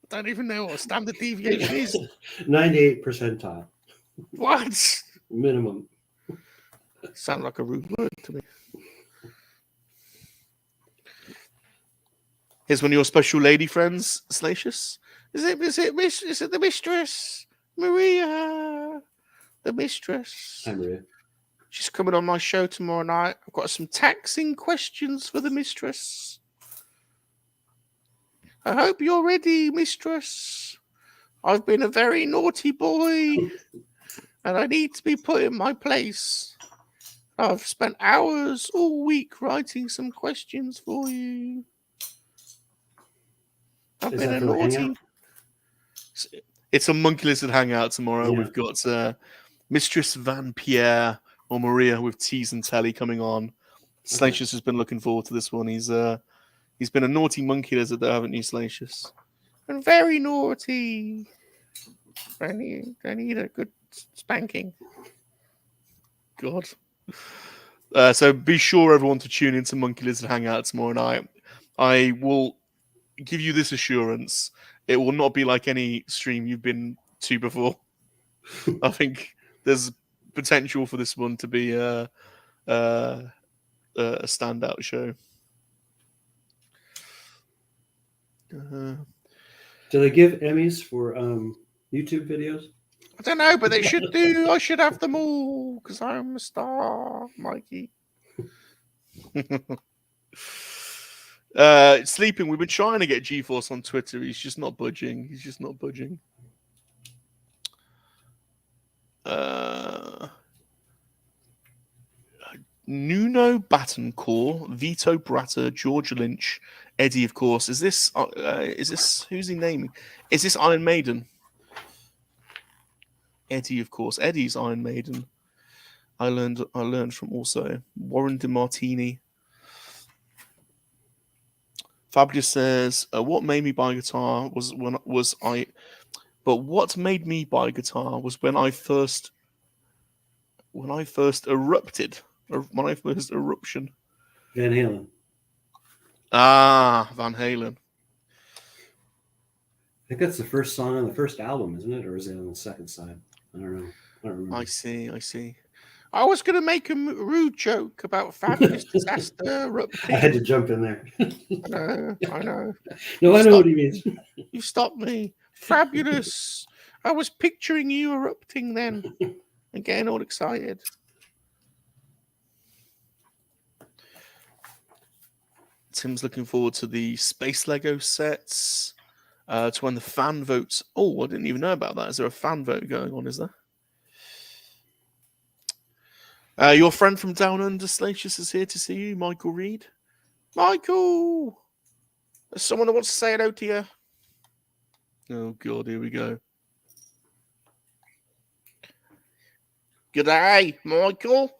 don't even know what a standard deviation is. 98 percentile. What? Minimum. Sound like a rude word to me. Here's one of your special lady friends, Salacious. Is it the mistress? Maria. The mistress. Hi, Maria. She's coming on my show tomorrow night. I've got some taxing questions for the mistress. I hope you're ready, mistress. I've been a very naughty boy, and I need to be put in my place. I've spent hours all week writing some questions for you. I've been a naughty. It's a Monkey Lizard hangout tomorrow. Yeah. We've got Mistress Van Pierre or Maria with Tease and Telly coming on. Salacious has been looking forward to this one. He's been a naughty Monkey Lizard, though, haven't you, Salacious? And very naughty. I need a good spanking. God. So be sure, everyone, to tune into Monkey Lizard Hangout tomorrow night. I will give you this assurance. It will not be like any stream you've been to before. I think there's potential for this one to be a standout show. Do they give Emmys for YouTube videos? I don't know, but they should do. I should have them all because I'm a star, Mikey. Sleeping. We've been trying to get GeForce on Twitter. He's just not budging. Nuno Battencourt, Vito Bratta, George Lynch, Eddie, of course. Is this who's he naming? Is this Iron Maiden? Eddie, of course. Eddie's Iron Maiden. I learned from also Warren DeMartini. Fabulous says, "What made me buy a guitar was what made me buy a guitar was when I first erupted." My first eruption. Van Halen. Van Halen. I think that's the first song on the first album, isn't it? Or is it on the second side? I don't know. I don't remember. I see. I was going to make a rude joke about Fabulous Disaster erupting. I had to jump in there. I know. No, I know what he means. You stopped me. Fabulous. I was picturing you erupting then and getting all excited. Tim's looking forward to the Space Lego sets, to when the fan votes. Oh, I didn't even know about that. Is there a fan vote going on? Is there? Your friend from Down Under, Salacious, is here to see you, Michael Reed. Michael! There's someone that wants to say hello to you. Oh, God, here we go. G'day, Michael.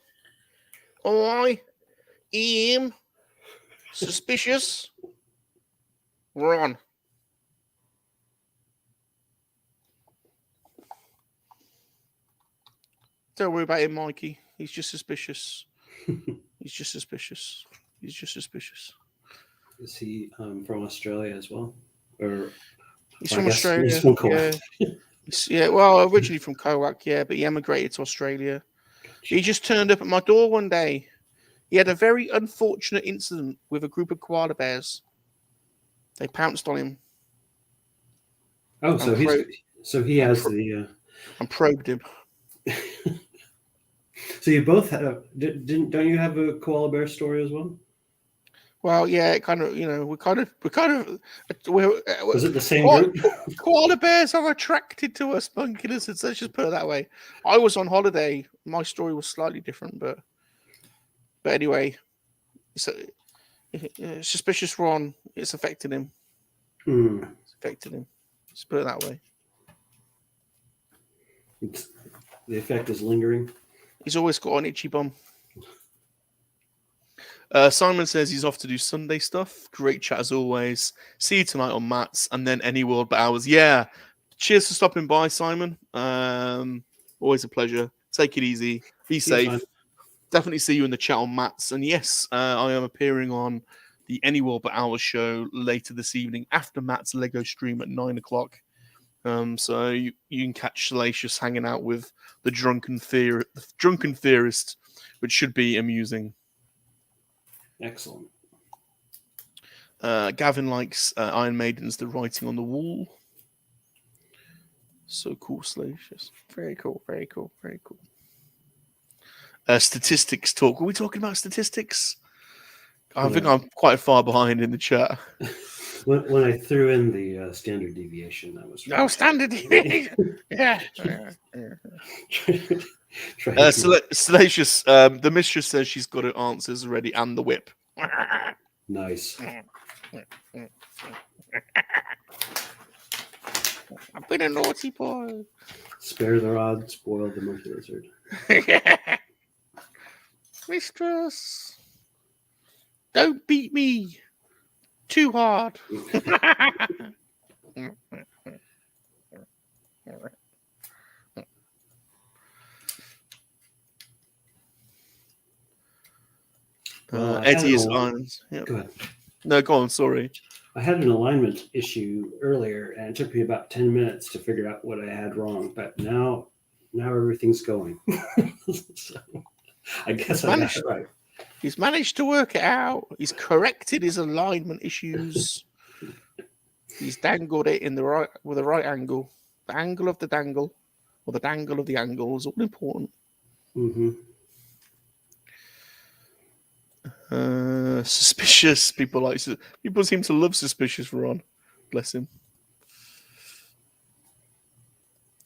I am suspicious. Ron. Don't worry about him, Mikey. He's just suspicious. He's just suspicious. Is he from Australia as well? Or he's from Australia. He's from Kowak. Yeah, well, originally from Kowak, yeah, but he emigrated to Australia. He just turned up at my door one day. He had a very unfortunate incident with a group of koala bears. They pounced on him. Oh, so he has the. And probed him. So you both have. Don't you have a koala bear story as well? Well, yeah, it kind of, Was it the same group? Koala bears are attracted to us, monkey lizards. Let's just put it that way. I was on holiday. My story was slightly different, but anyway, so suspicious Ron. It's affected him. It's affected him. Let's put it that way. The effect is lingering. He's always got an itchy bum. Simon says he's off to do Sunday stuff. Great chat as always. See you tonight on Matt's and then Any World But Ours. Yeah. Cheers for stopping by, Simon. Always a pleasure. Take it easy. Be safe. Definitely see you in the chat on Matt's. And yes, I am appearing on the Any World But Ours show later this evening after Matt's Lego stream at 9 o'clock. So you can catch Salacious hanging out with the drunken theorist, which should be amusing. Excellent. Gavin likes Iron Maiden's The Writing on the Wall. So cool, Salacious. Very cool. Statistics talk. Are we talking about statistics? I think I'm quite far behind in the chat. When I threw in the standard deviation, that was... No, standard deviation! Yeah. Salacious, the mistress says she's got her answers ready and the whip. Nice. I've been a naughty boy. Spare the rod, spoil the monkey lizard. Mistress, don't beat me too hard. Eddie is irons. Yep. Go ahead. No, go on. Sorry. I had an alignment issue earlier, and it took me about 10 minutes to figure out what I had wrong. But now now everything's going. So, I guess I got it right. He's managed to work it out. He's corrected his alignment issues. He's dangled it with the right angle. The angle of the dangle, or the dangle of the angle, is all important. Mm-hmm. Suspicious. People seem to love Suspicious Ron. Bless him.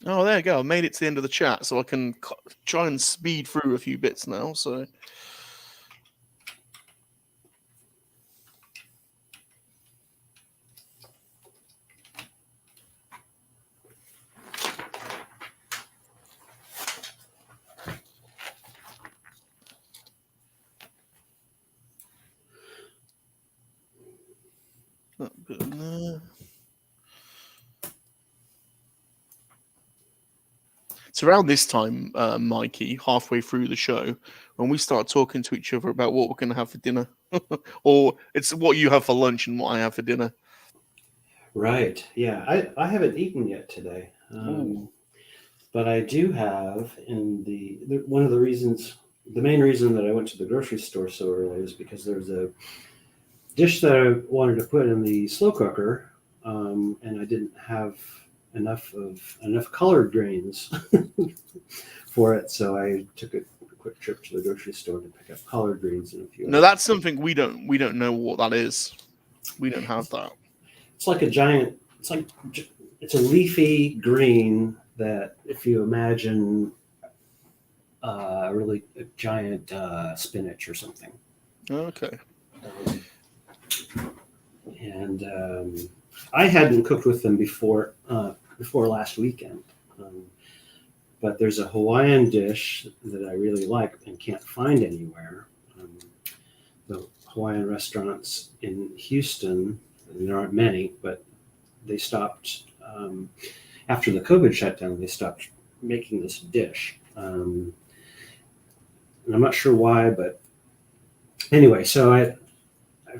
Oh, there you go. I made it to the end of the chat, so I can try and speed through a few bits now. So. It's around this time, Mikey, halfway through the show, when we start talking to each other about what we're going to have for dinner. Or it's what you have for lunch and what I have for dinner. Right. Yeah. I haven't eaten yet today. But I do have one of the reasons, the main reason that I went to the grocery store so early is because there's a dish that I wanted to put in the slow cooker, and I didn't have enough collard greens for it, so I took a quick trip to the grocery store to pick up collard greens and a few. No, that's something we don't know what that is. We don't have that. It's like it's a leafy green that, if you imagine really a giant spinach or something. Okay. And I hadn't cooked with them before last weekend, but there's a Hawaiian dish that I really like and can't find anywhere. The Hawaiian restaurants in Houston, and there aren't many, but they stopped after the COVID shutdown. They stopped making this dish, and I'm not sure why, but anyway, so I've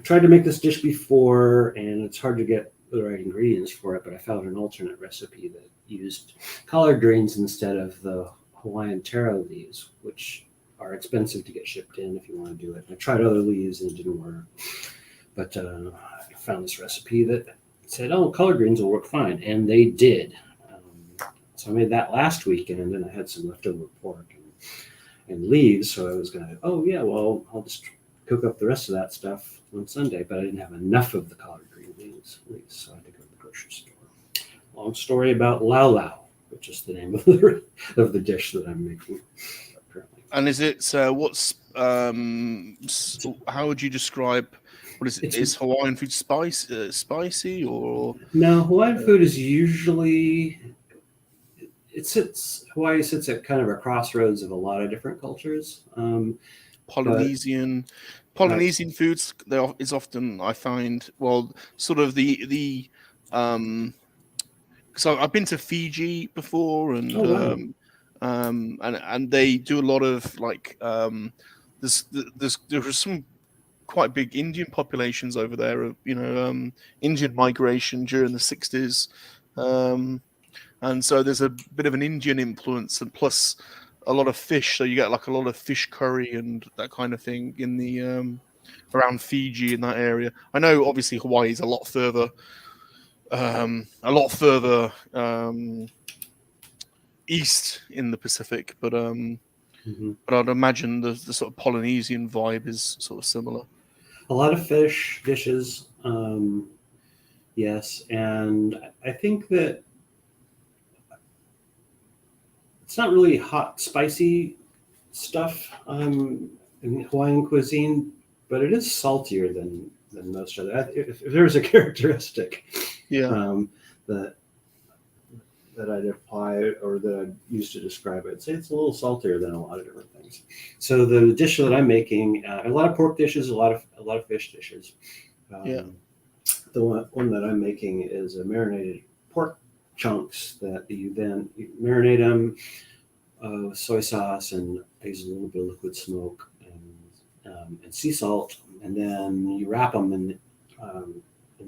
tried to make this dish before, and it's hard to get the right ingredients for it, but I found an alternate recipe that used collard greens instead of the Hawaiian taro leaves, which are expensive to get shipped in if you want to do it. I tried other leaves and it didn't work, but I found this recipe that said, oh, collard greens will work fine, and they did. So I made that last weekend, and then I had some leftover pork and leaves, so I was going to, I'll just cook up the rest of that stuff on Sunday, but I didn't have enough of the collard green leaves, so I had to go to the grocery store. Long story about lau lau, which is the name of the dish that I'm making currently. And is it how would you describe? What is it? Is Hawaiian food spicy or? No, Hawaiian food is usually Hawaii sits at kind of a crossroads of a lot of different cultures. Polynesian foods is often, I find, sort of the because I've been to Fiji before, and and they do a lot of there's some quite big Indian populations over there, Indian migration during the 60s, and so there's a bit of an Indian influence, and plus a lot of fish, so you get like a lot of fish curry and that kind of thing in the around Fiji, in that area. I know obviously Hawaii is a lot further east in the Pacific, but I'd imagine the sort of Polynesian vibe is sort of similar. A lot of fish dishes, yes, and I think that it's not really hot, spicy stuff in Hawaiian cuisine, but it is saltier than most other. If there's a characteristic, that I'd apply or that I'd use to describe it, I'd say it's a little saltier than a lot of different things. So the dish that I'm making, a lot of pork dishes, a lot of fish dishes. The one that I'm making is a marinated pork chunks that you marinate them with soy sauce, and I use a little bit of liquid smoke and sea salt, and then you wrap them in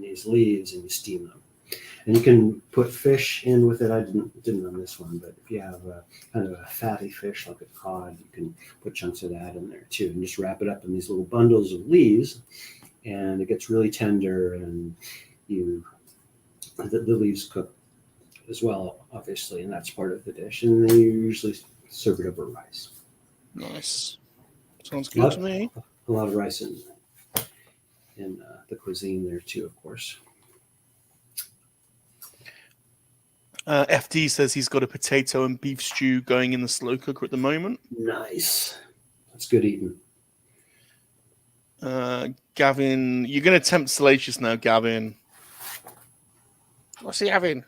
these leaves and you steam them. And you can put fish in with it. I didn't on this one, but if you have kind of a fatty fish like a cod, you can put chunks of that in there too, and just wrap it up in these little bundles of leaves, and it gets really tender, and the leaves cook as well, obviously, and that's part of the dish. And then you usually serve it over rice. Nice. Sounds good to me. A lot of rice in the cuisine there too, of course. FD says he's got a potato and beef stew going in the slow cooker at the moment. Nice. That's good eating. Gavin, you're going to tempt Salacious now, Gavin. What's he having?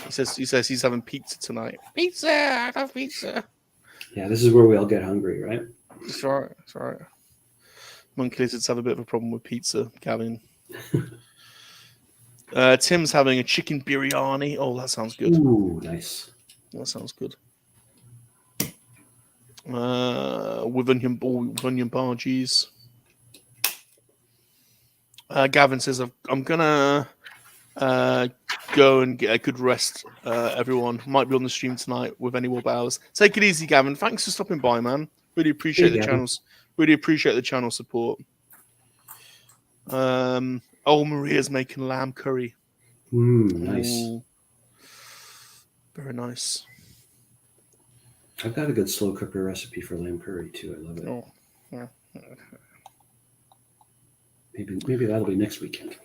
He says he's having pizza tonight. Pizza! I love pizza. Yeah, this is where we all get hungry, right? That's right. That's right. Monkey lizards have a bit of a problem with pizza, Gavin. Tim's having a chicken biryani. Oh, that sounds good. Ooh, nice. That sounds good. With onion bargies. Gavin says, I'm gonna go and get a good rest. Everyone might be on the stream tonight with any more hours. Take it easy, Gavin. Thanks for stopping by, man. Really appreciate the channels. Really appreciate the channel support. Maria's making lamb curry. Nice. Ooh. Very nice. I've got a good slow cooker recipe for lamb curry too. I love it. Oh, yeah. Maybe that'll be next weekend.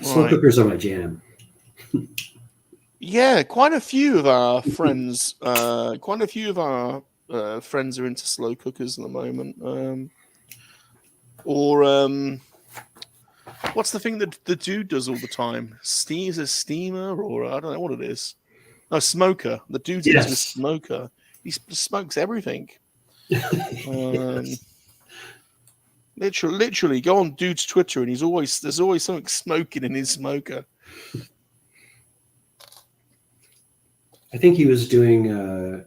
Right. Slow cookers are my jam. Yeah, quite a few of our friends, friends are into slow cookers at the moment. What's the thing that the dude does all the time? Is a steamer, or I don't know what it is. No, smoker. The dude's into a smoker. He smokes everything. Literally, go on dude's Twitter, and there's always something smoking in his smoker. I think he was doing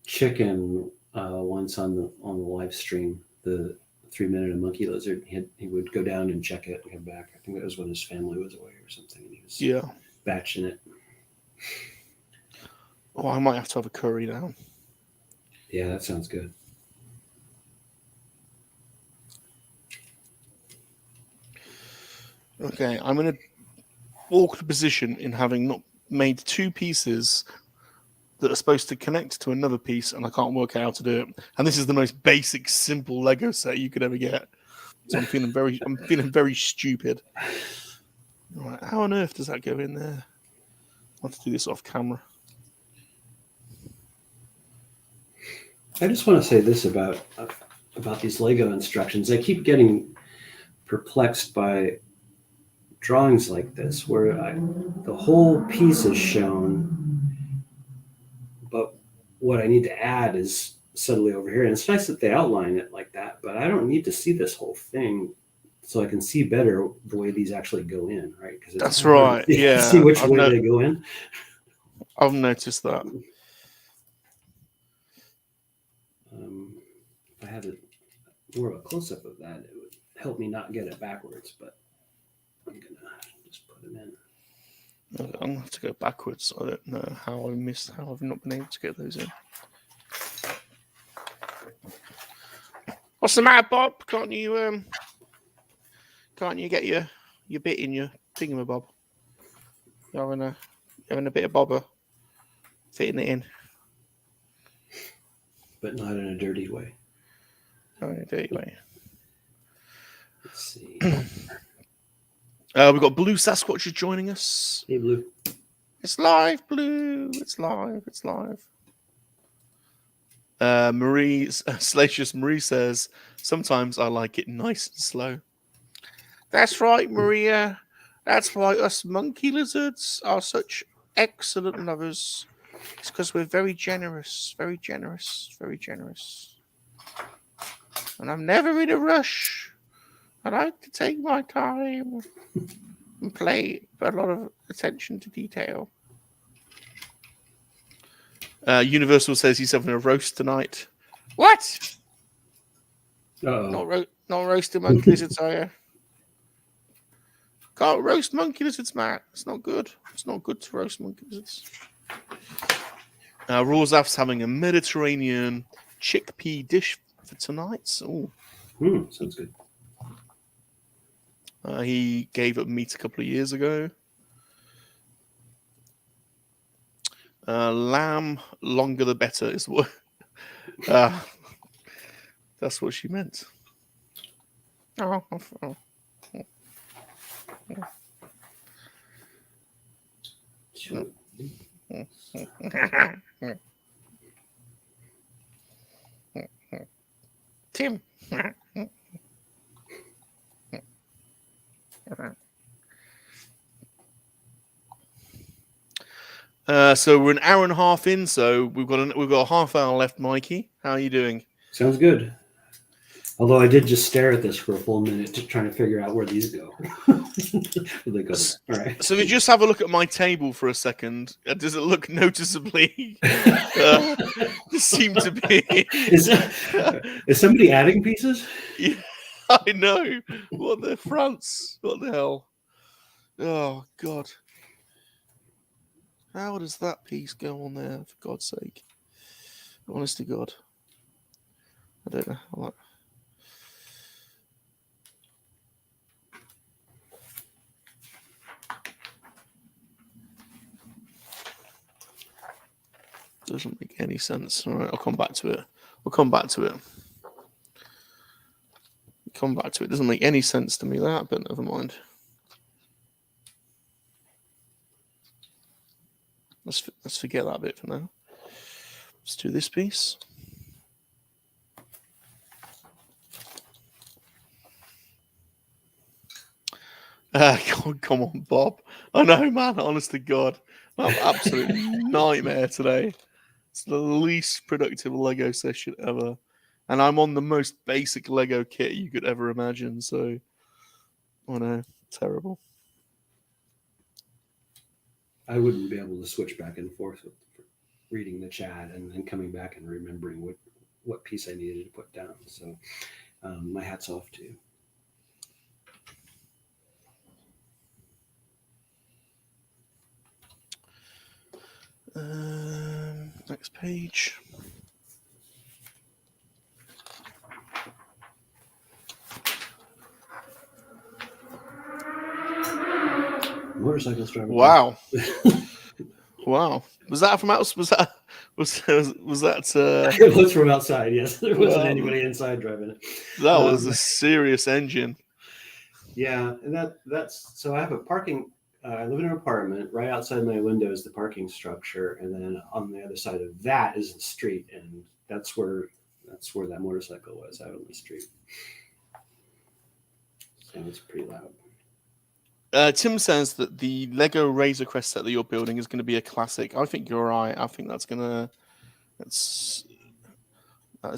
chicken once on the live stream. The 3 Minute of Monkey Lizard. He would go down and check it and come back. I think that was when his family was away or something. And he was batching it. Oh, I might have to have a curry now. Yeah, that sounds good. Okay, I'm in an awkward position in having not made two pieces that are supposed to connect to another piece, and I can't work out how to do it. And this is the most basic, simple Lego set you could ever get. So I'm feeling very stupid. Right, how on earth does that go in there? I'll have to do this off camera. I just want to say this about these Lego instructions. I keep getting perplexed by drawings like this, where the whole piece is shown, but what I need to add is subtly over here. And it's nice that they outline it like that, but I don't need to see this whole thing, so I can see better the way these actually go in, right? Because that's right. Yeah, see which way they go in. I've noticed that. If I had more of a close-up of that, it would help me not get it backwards, but I'm gonna just put them in. I'm gonna have to go backwards. I don't know how I've not been able to get those in. What's the matter, Bob? Can't you get your bit in your thingamabob? You're having a bit of bobber, fitting it in, but not in a dirty way. Not in a dirty way. Let's see. We've got Blue Sasquatch joining us. Hey, Blue. It's live, Blue. It's live. It's live. Salacious Marie says, sometimes I like it nice and slow. That's right, Maria. That's why us monkey lizards are such excellent lovers. It's because we're very generous, very generous, very generous. And I'm never in a rush. I like to take my time and play with a lot of attention to detail. Universal says he's having a roast tonight. What? Uh-oh. Not roasting monkey lizards, are you? Can't roast monkey lizards, Matt. It's not good. It's not good to roast monkey lizards. Rawzaf's having a Mediterranean chickpea dish for tonight. Oh, Sounds good. He gave up meat a couple of years ago. Lamb, longer the better is what. That's what she meant. Oh. Sure. Tim. So we're an hour and a half in, so we've got a half hour left. Mikey, how are you doing? Sounds good. Although I did just stare at this for a full minute to trying to figure out where these go. They go there. All right. So if you just have a look at my table for a second, does it look noticeably seem to be? Is somebody adding pieces? Yeah, I know. What the France? What the hell? Oh God! How does that piece go on there? For God's sake! Honest to God, I don't know. What? Doesn't make any sense. All right, I'll come back to it. We'll come back to it. Come back to it. Doesn't make any sense to me, that, but never mind. Let's forget that bit for now. Let's do this piece. Come on, Bob. I know, man. Honest to God, I'm absolute nightmare today. It's the least productive Lego session ever. And I'm on the most basic Lego kit you could ever imagine. So, I know, terrible. I wouldn't be able to switch back and forth with reading the chat and then coming back and remembering what piece I needed to put down. So, my hat's off to you. Next page. Motorcycles driving. Wow. Wow. Was that from outside? Was that? It was from outside. Yes, there wasn't anybody inside driving it. That was a serious engine. Yeah, and that's so. I have a parking. I live in an apartment. Right outside my window is the parking structure, and then on the other side of that is the street, and that's where that motorcycle was, out on the street. So it's pretty loud. Tim says that the Lego Razor Crest set that you're building is going to be a classic. I think you're right. I think that's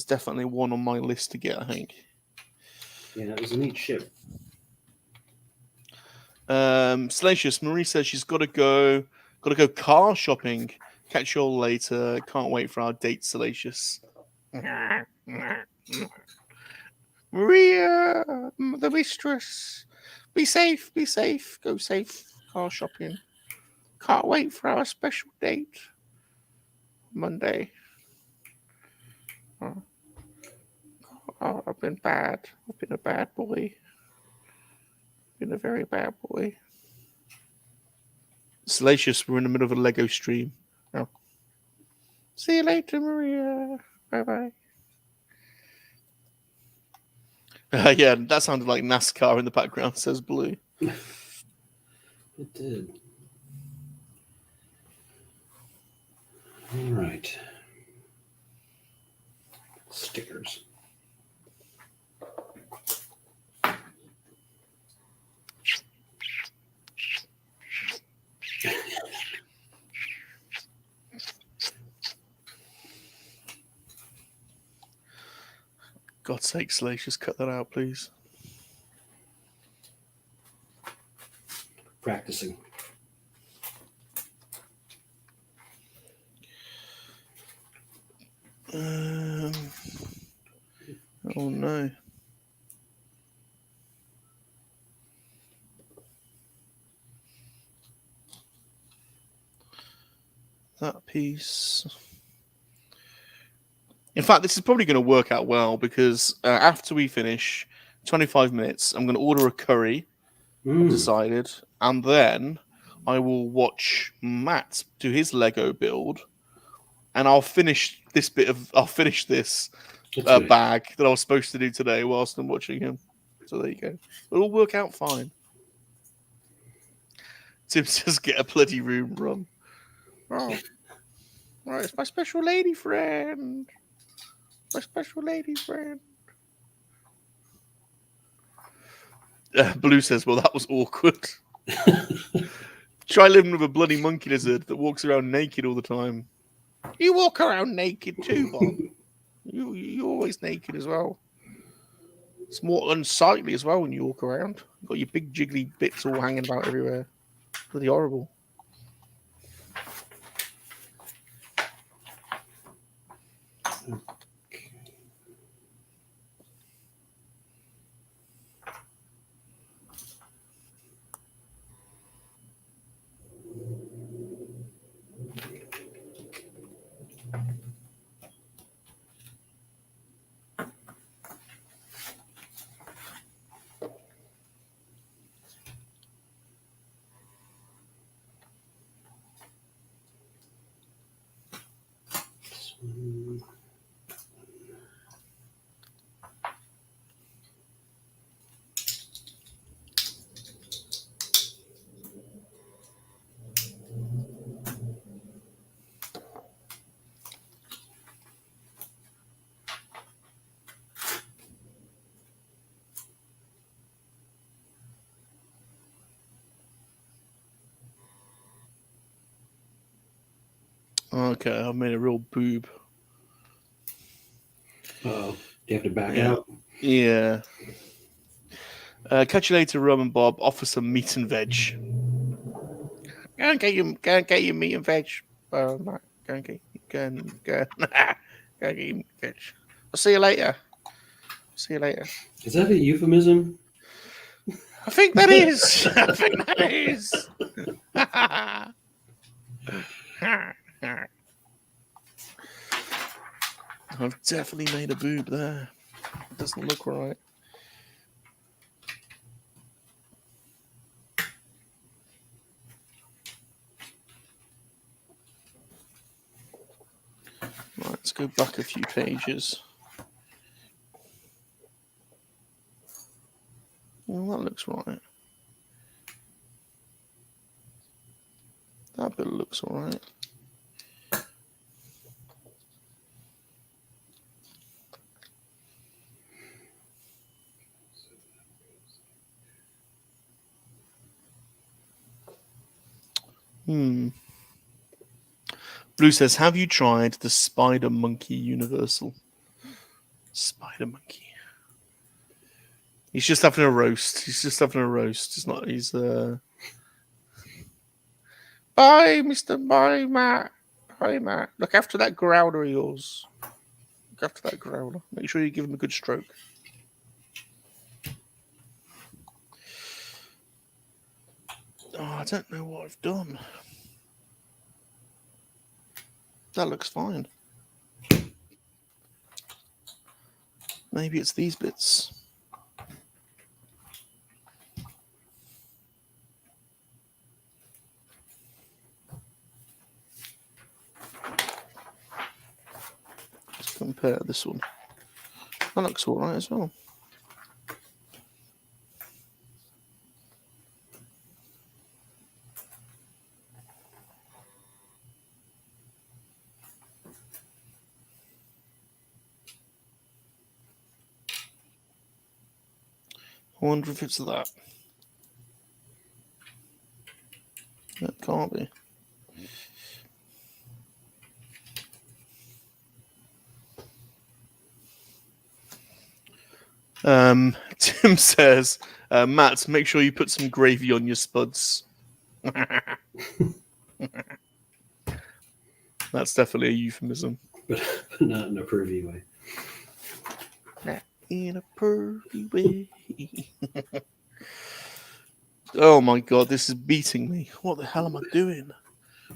definitely one on my list to get, I think. Yeah, it was a neat ship. Salacious, Marie says she's got to go car shopping. Catch you all later. Can't wait for our date, Salacious. Maria, the mistress. Be safe. Go safe. Car shopping. Can't wait for our special date. Monday. Oh, I've been bad. I've been a bad boy. Been a very bad boy. Salacious, we're in the middle of a Lego stream. Oh. See you later, Maria. Bye-bye. Yeah, that sounded like NASCAR in the background, says Blue. It did. All right. Stickers. God's sake, Salacious, cut that out, please. Practicing. Oh no. that piece. In fact, this is probably going to work out well because after we finish 25 minutes, I'm going to order a curry. I've decided, and then I will watch Matt do his Lego build, and I'll finish this bag that I was supposed to do today whilst I'm watching him. So there you go. It'll all work out fine. Tim says, "Get a bloody room, Ron." Oh, right, it's my special lady friend. My special lady friend. Blue says, "Well, that was awkward." Try living with a bloody monkey lizard that walks around naked all the time. You walk around naked too, Bob. You're always naked as well. It's more unsightly as well when you walk around. You've got your big jiggly bits all hanging about everywhere. Bloody horrible. Okay, I've made a real boob. Oh, you have to back out? Yeah. Catch you later, Rum and Bob. Offer some meat and veg. Go and get your meat and veg. Go and get your meat and veg. I'll see you later. See you later. Is that a euphemism? I think that is. I think that is. I've definitely made a boob there. It doesn't look right. Right, let's go back a few pages. Well, that looks right. That bit looks all right. Blue says, "Have you tried the Spider Monkey Universal?" Spider Monkey. He's just having a roast. He's not. He's Bye, Mr. Bye, Matt. Bye, Matt. Look after that growler of yours. Look after that growler. Make sure you give him a good stroke. Oh, I don't know what I've done. That looks fine. Maybe it's these bits. Let's compare this one. That looks all right as well. I wonder if it's that. That can't be. Tim says, Matt, make sure you put some gravy on your spuds. That's definitely a euphemism. But not in a pervy way. Not in a pervy way. Oh my god, this is beating me. What the hell am I doing?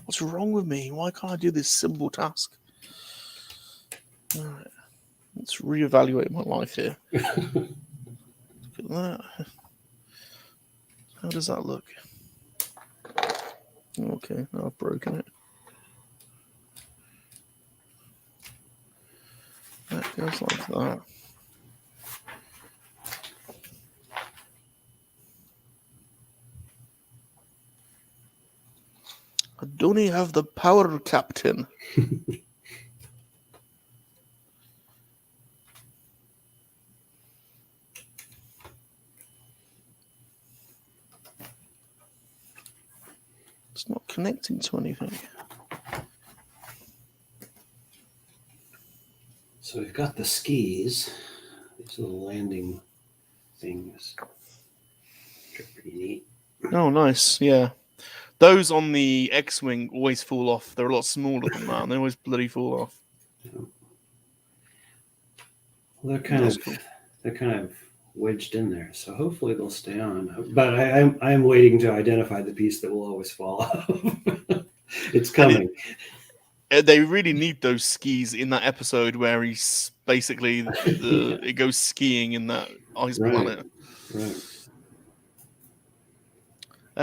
What's wrong with me? Why can't I do this simple task? All right. Let's reevaluate my life here. Look at that. How does that look? Okay, now I've broken it. That goes like that. I don't even have the power, Captain. It's not connecting to anything. So we've got the skis. These little landing things. They're pretty neat. Oh, nice. Yeah. Those on the X-Wing always fall off. They're a lot smaller than that, and they always bloody fall off. Well, they're kind of wedged in there, so hopefully they'll stay on. But I'm waiting to identify the piece that will always fall off. It's coming. They really need those skis in that episode where he's basically it goes skiing in that ice planet. Right.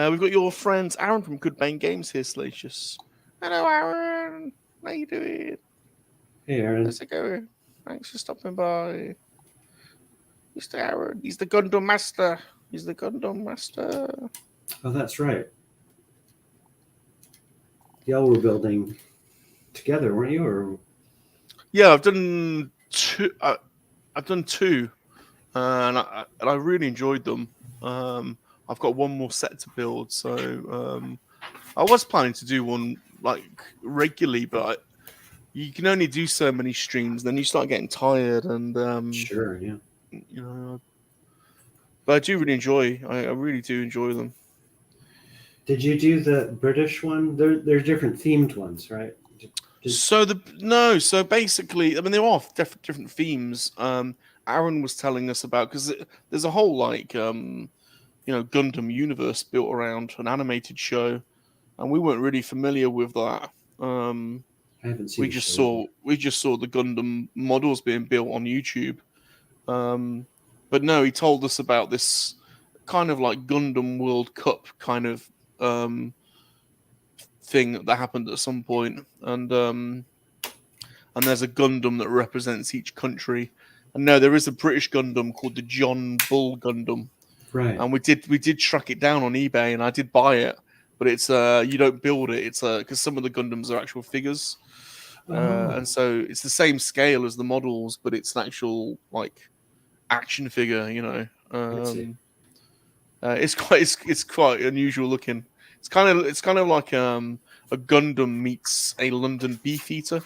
We've got your friend Aaron from Good Bane Games here, Salacious. Hello, Aaron. How you doing? Hey, Aaron. How's it going? Thanks for stopping by. Mr. Aaron. He's the Gundam Master. Oh, that's right. Y'all were building together, weren't you? Or yeah, I've done two. I've done two, and I really enjoyed them. I've got one more set to build, so I was planning to do one like regularly, but you can only do so many streams. Then you start getting tired, and sure, yeah. You know, but I do really enjoy. I really do enjoy them. Did you do the British one? They're different themed ones, right? So basically, I mean, they're all different themes. Aaron was telling us about because there's a whole Gundam universe built around an animated show, and we weren't really familiar with that. I haven't seen. We just saw the Gundam models being built on YouTube. But no, he told us about this kind of like Gundam World Cup kind of thing that happened at some point, and there's a Gundam that represents each country. And no, there is a British Gundam called the John Bull Gundam, right? And we did track it down on eBay, and I did buy it, but it's you don't build it. It's because some of the Gundams are actual figures, and so it's the same scale as the models, but it's an actual like action figure. It's quite unusual looking. It's kind of like a Gundam meets a London Beefeater.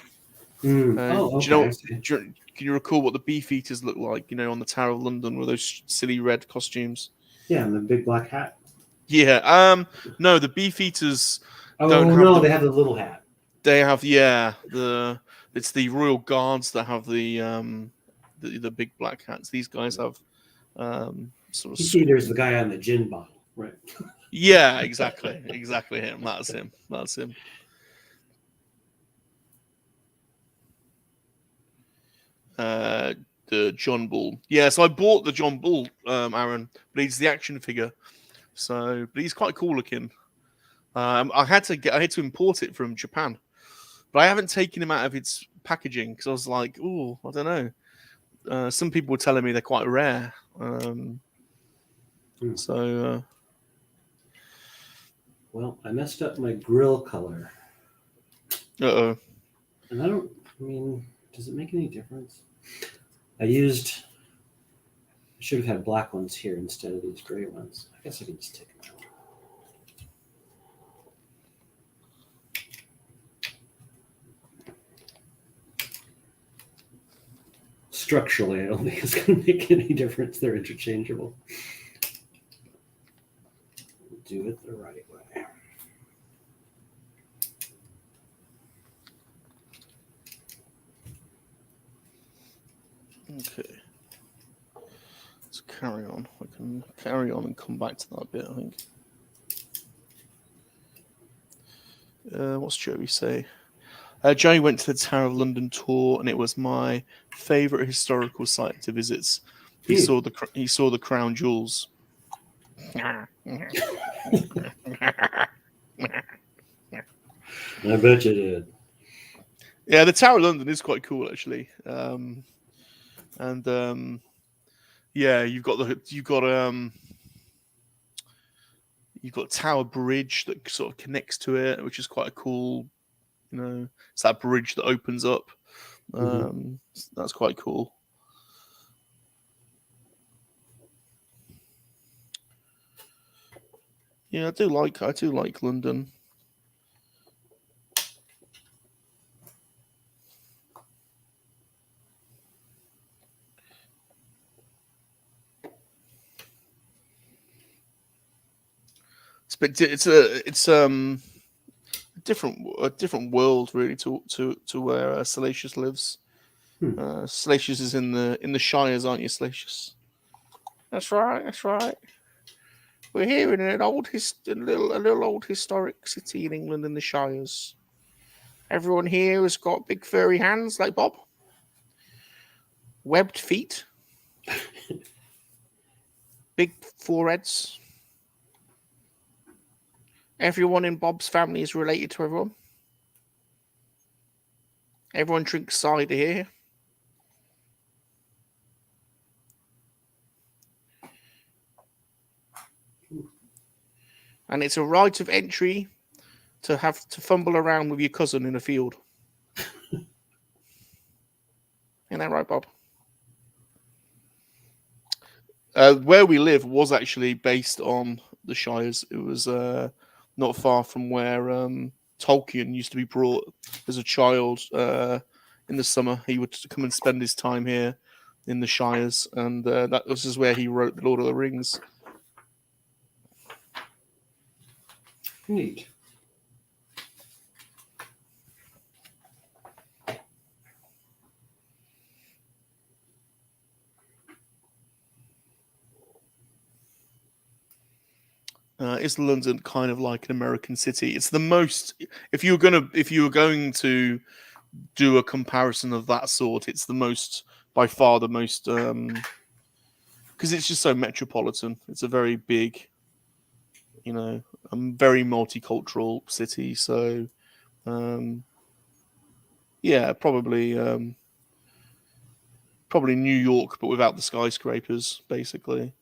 Okay. Can you recall what the Beefeaters look like? On the Tower of London with those silly red costumes. Yeah, and the big black hat. Yeah. No, the Beefeaters. They have the little hat. They have it's the Royal Guards that have the big black hats. These guys have sort of. There's the guy on the gin bottle, right? Yeah, exactly him. That's him. The John Bull. Yeah, so I bought the John Bull, Aaron, but he's the action figure. But he's quite cool looking. I had to import it from Japan, but I haven't taken him out of its packaging because I was like, oh, I don't know. Some people were telling me they're quite rare. Well, I messed up my grill color. Uh-oh. And does it make any difference? I should have had black ones here instead of these gray ones. I guess I can just take them out. Structurally, I don't think it's going to make any difference. They're interchangeable. Do it the right way. Okay. Let's carry on. I can carry on and come back to that bit, I think. What's Joey say? Joey went to the Tower of London tour, and it was my favourite historical site to visit. He saw the crown jewels. I bet you did. Yeah, the Tower of London is quite cool, actually. Yeah, you've got Tower Bridge that sort of connects to it, which is quite a cool. It's that bridge that opens up. That's quite cool. Yeah, I do like London. It's a different world really to where Salacious lives. Salacious is in the Shires, aren't you, Salacious? That's right. We're here in an a little old historic city in England in the Shires. Everyone here has got big furry hands like Bob, webbed feet, big foreheads. Everyone in Bob's family is related to everyone. Everyone drinks cider here. And it's a rite of entry to have to fumble around with your cousin in a field. Isn't that right, Bob? Where we live was actually based on the Shires. It was not far from where Tolkien used to be brought as a child in the summer. He would come and spend his time here in the Shires, and this is where he wrote The Lord of the Rings. Neat. Is London kind of like an American city? It's the most. If you were going to do a comparison of that sort, it's the most, by far the most, because it's just so metropolitan. It's a very big, a very multicultural city. So, yeah, probably New York, but without the skyscrapers, basically.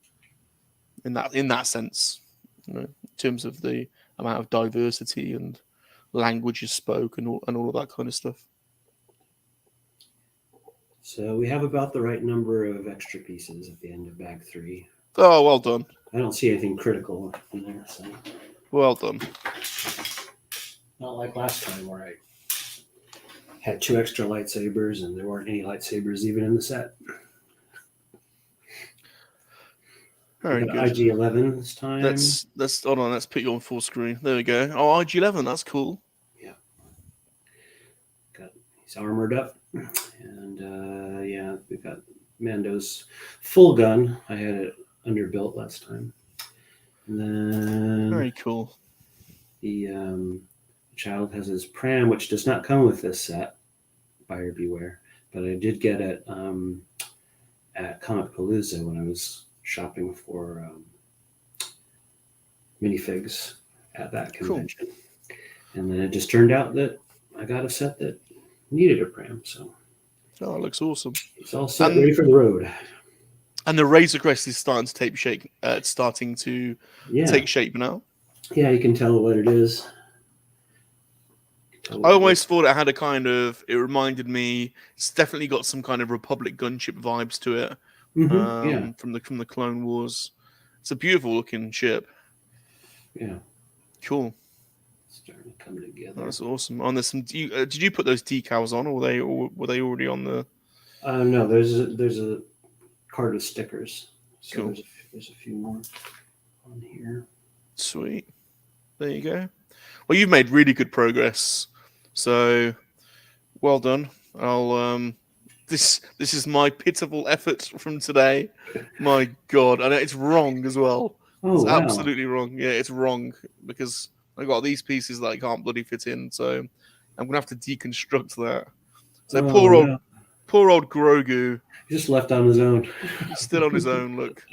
In that sense. In terms of the amount of diversity and languages spoken and all of that kind of stuff. So we have about the right number of extra pieces at the end of bag 3. Oh, well done. I don't see anything critical in there. So. Well done. Not like last time where I had 2 extra lightsabers and there weren't any lightsabers even in the set. Very good. IG-11 this time. Let's hold on. Let's put you on full screen. There we go. Oh, IG-11. That's cool. Yeah. He's armored up, and yeah, we've got Mando's full gun. I had it underbuilt last time, and then very cool. The child has his pram, which does not come with this set. Buyer beware. But I did get it at Comic Palooza when I was shopping for minifigs at that convention. Cool. And then it just turned out that I got a set that needed a pram. So, it looks awesome. It's all set, ready for the road. And the Razor Crest is starting to take shape. Take shape now. Yeah, you can tell what it is. I always thought it had a kind of. It reminded me. It's definitely got some kind of Republic gunship vibes to it. Yeah. From the Clone Wars. It's a beautiful looking ship. Yeah. Cool. It's starting to come together. That's awesome. On there's some. Did you put those decals on, or were they already on the? No, there's a card of stickers. So cool. There's a few more on here. Sweet. There you go. Well, you've made really good progress. So, well done. I'll This is my pitiful effort from today. My God, and it's wrong as well. Oh, it's wow. absolutely wrong. Yeah, it's wrong because I got these pieces that I can't bloody fit in, so I'm gonna have to deconstruct that. So poor old Grogu. He's just left on his own. He's still on his own. Look.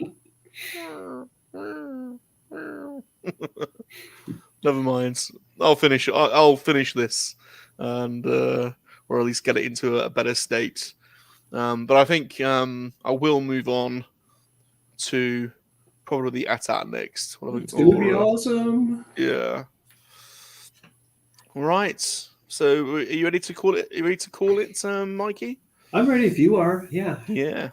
Never mind. I'll finish. I'll finish this, and or at least get it into a better state. But I think I will move on to probably the AT-AT next. It's gonna be awesome. Yeah. All right. So, are you ready to call it? Are you ready to call it, Mikey? I'm ready if you are. Yeah. Yeah.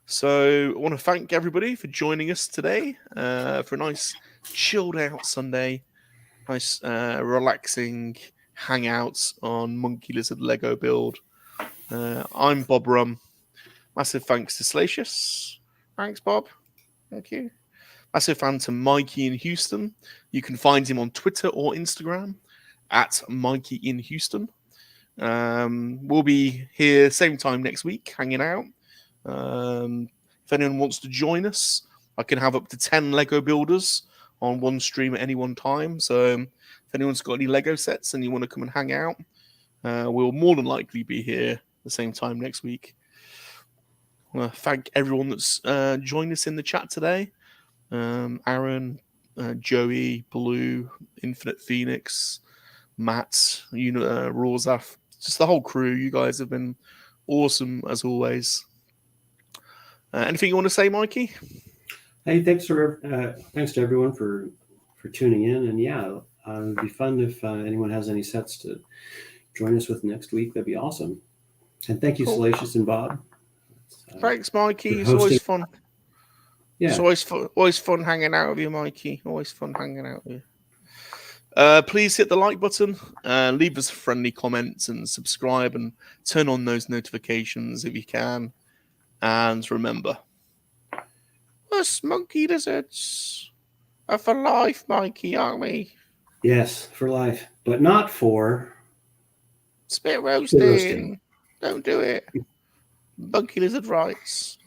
So, I want to thank everybody for joining us today for a nice chilled out Sunday. Nice relaxing hangouts on Monkey Lizard Lego build. I'm Bob Rum. Massive thanks to Salacious. Thanks, Bob. Thank you. Massive fan to Mikey in Houston. You can find him on Twitter or Instagram at Mikey in Houston. We'll be here same time next week, hanging out. If anyone wants to join us, I can have up to 10 Lego builders on one stream at any one time. So if anyone's got any Lego sets and you want to come and hang out, we'll more than likely be here the same time next week. I want to thank everyone that's joined us in the chat today. Aaron, Joey, Blue, Infinite Phoenix, Matt, Rawzaf, just the whole crew. You guys have been awesome as always. Anything you want to say, Mikey? Hey, thanks to everyone for tuning in, and yeah, it'd be fun if anyone has any sets to join us with next week. That'd be awesome. And thank you, cool. Salacious and Bob. Thanks, Mikey. It's always fun. Yeah, it's always fun hanging out with you, Mikey. Always fun hanging out with you. Please hit the like button, leave us friendly comments, and subscribe, and turn on those notifications if you can. And remember, us monkey lizards are for life, Mikey, aren't we? Yes, for life, but not for spit roasting. Don't do it. Monkey lizard rights.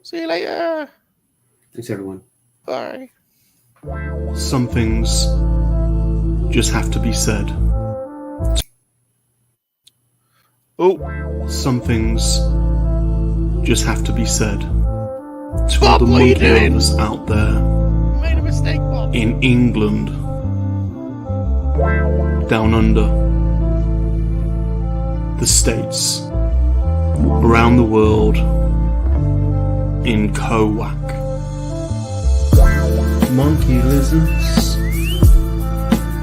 See you later. Thanks, everyone. Bye. Some things just have to be said. Oh, some things just have to be said. To all Bob, the what are you monkey doing? lovers out there You made a mistake, Bob. in England, down under, the States, around the world, in Kowak. Monkey lizards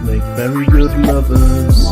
make very good lovers.